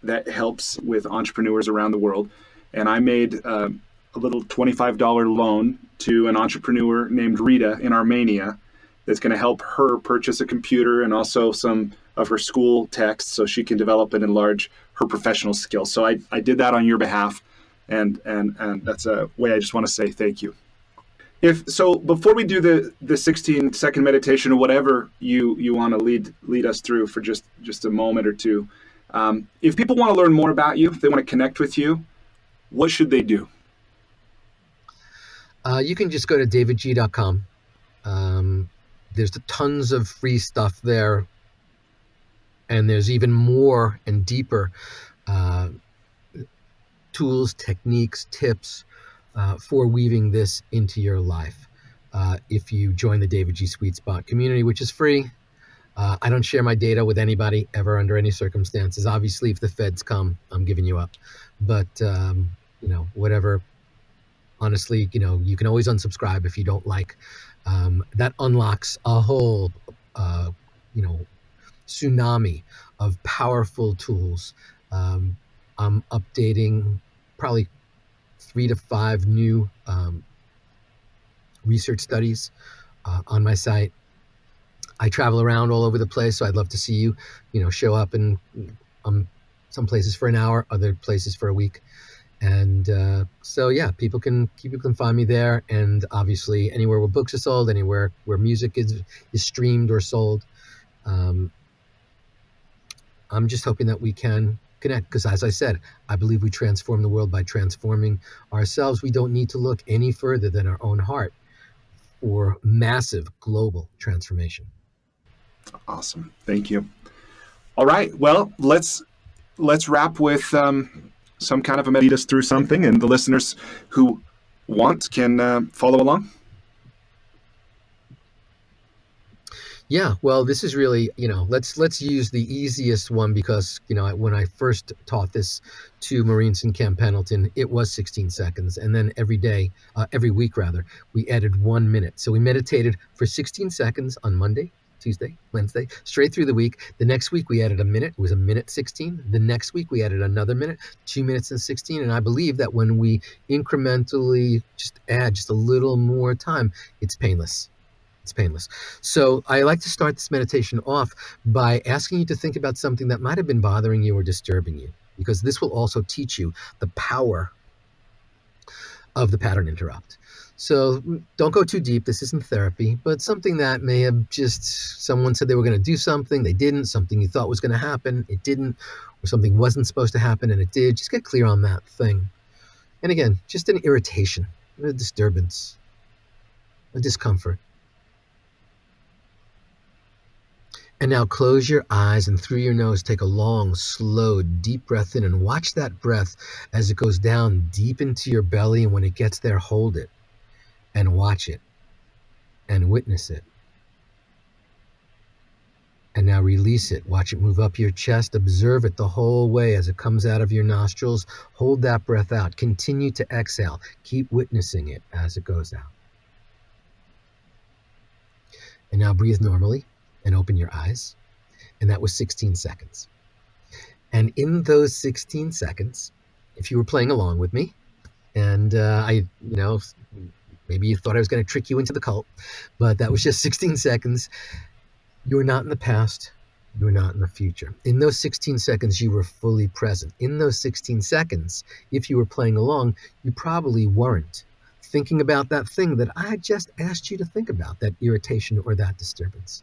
that helps with entrepreneurs around the world. And I made a little $25 loan to an entrepreneur named Rita in Armenia that's going to help her purchase a computer and also some of her school texts so she can develop and enlarge her professional skills. So I did that on your behalf, and that's a way I just want to say thank you. So before we do the 16-second meditation or whatever you want to lead us through for just a moment or two, if people want to learn more about you, if they want to connect with you, what should they do? You can just go to davidji.com. There's tons of free stuff there, and there's even more and deeper tools, techniques, tips for weaving this into your life. If you join the Davidji Sweet Spot community, which is free, I don't share my data with anybody ever under any circumstances. Obviously, if the feds come, I'm giving you up. But, whatever. Honestly, you can always unsubscribe if you don't like. That unlocks a whole, tsunami of powerful tools. I'm updating probably 3 to 5 new research studies on my site. I travel around all over the place, so I'd love to see you, show up in some places for an hour, other places for a week. And people can find me there, and obviously anywhere where books are sold, anywhere where music is streamed or sold. I'm just hoping that we can connect, because as I said, I believe we transform the world by transforming ourselves. We don't need to look any further than our own heart for massive global transformation. Awesome. Thank you. All right. Well, let's wrap with some kind of a lead us through something, and the listeners who want can follow along. Yeah, well, this is really, let's use the easiest one, because, when I first taught this to Marines in Camp Pendleton, it was 16 seconds. And then every week, we added 1 minute. So we meditated for 16 seconds on Monday, Tuesday, Wednesday, straight through the week. The next week we added a minute. It was a minute 16. The next week we added another minute, 2 minutes and 16. And I believe that when we incrementally just add just a little more time, it's painless. It's painless. So I like to start this meditation off by asking you to think about something that might have been bothering you or disturbing you, because this will also teach you the power of the pattern interrupt. So don't go too deep. This isn't therapy, but something that may have someone said they were going to do something, they didn't, something you thought was going to happen, it didn't, or something wasn't supposed to happen and it did. Just get clear on that thing. And again, just an irritation, a disturbance, a discomfort. And now close your eyes and through your nose, take a long, slow, deep breath in, and watch that breath as it goes down deep into your belly. And when it gets there, hold it and watch it and witness it. And now release it. Watch it move up your chest. Observe it the whole way as it comes out of your nostrils. Hold that breath out. Continue to exhale. Keep witnessing it as it goes out. And now breathe normally and open your eyes. And that was 16 seconds. And in those 16 seconds, if you were playing along with me, and Maybe you thought I was going to trick you into the cult, but that was just 16 seconds. You are not in the past. You are not in the future. In those 16 seconds, you were fully present. In those 16 seconds, if you were playing along, you probably weren't thinking about that thing that I just asked you to think about, that irritation or that disturbance.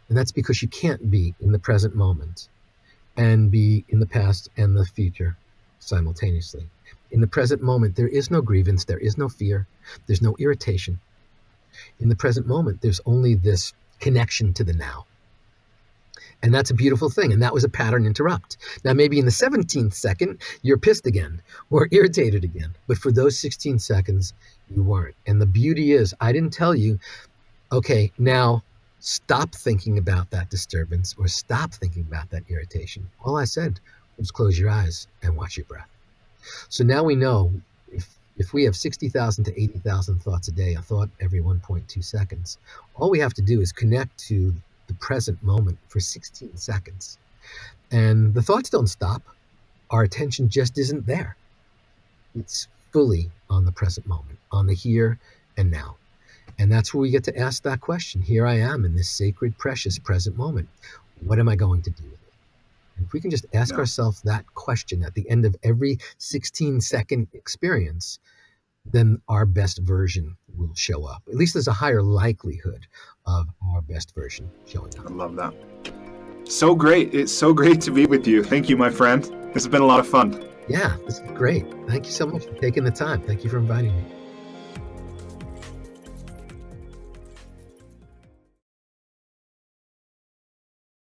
And that's because you can't be in the present moment and be in the past and the future simultaneously. In the present moment, there is no grievance, there is no fear, there's no irritation. In the present moment, there's only this connection to the now. And that's a beautiful thing. And that was a pattern interrupt. Now, maybe in the 17th second, you're pissed again or irritated again. But for those 16 seconds, you weren't. And the beauty is, I didn't tell you, okay, now stop thinking about that disturbance or stop thinking about that irritation. All I said was close your eyes and watch your breath. So now we know if we have 60,000 to 80,000 thoughts a day, a thought every 1.2 seconds, all we have to do is connect to the present moment for 16 seconds. And the thoughts don't stop. Our attention just isn't there. It's fully on the present moment, on the here and now. And that's where we get to ask that question. Here I am in this sacred, precious present moment. What am I going to do with it? And if we can just ask ourselves that question at the end of every 16-second experience, then our best version will show up. At least there's a higher likelihood of our best version showing up. I love that. So great. It's so great to be with you. Thank you, my friend. This has been a lot of fun. Yeah, this is great. Thank you so much for taking the time. Thank you for inviting me.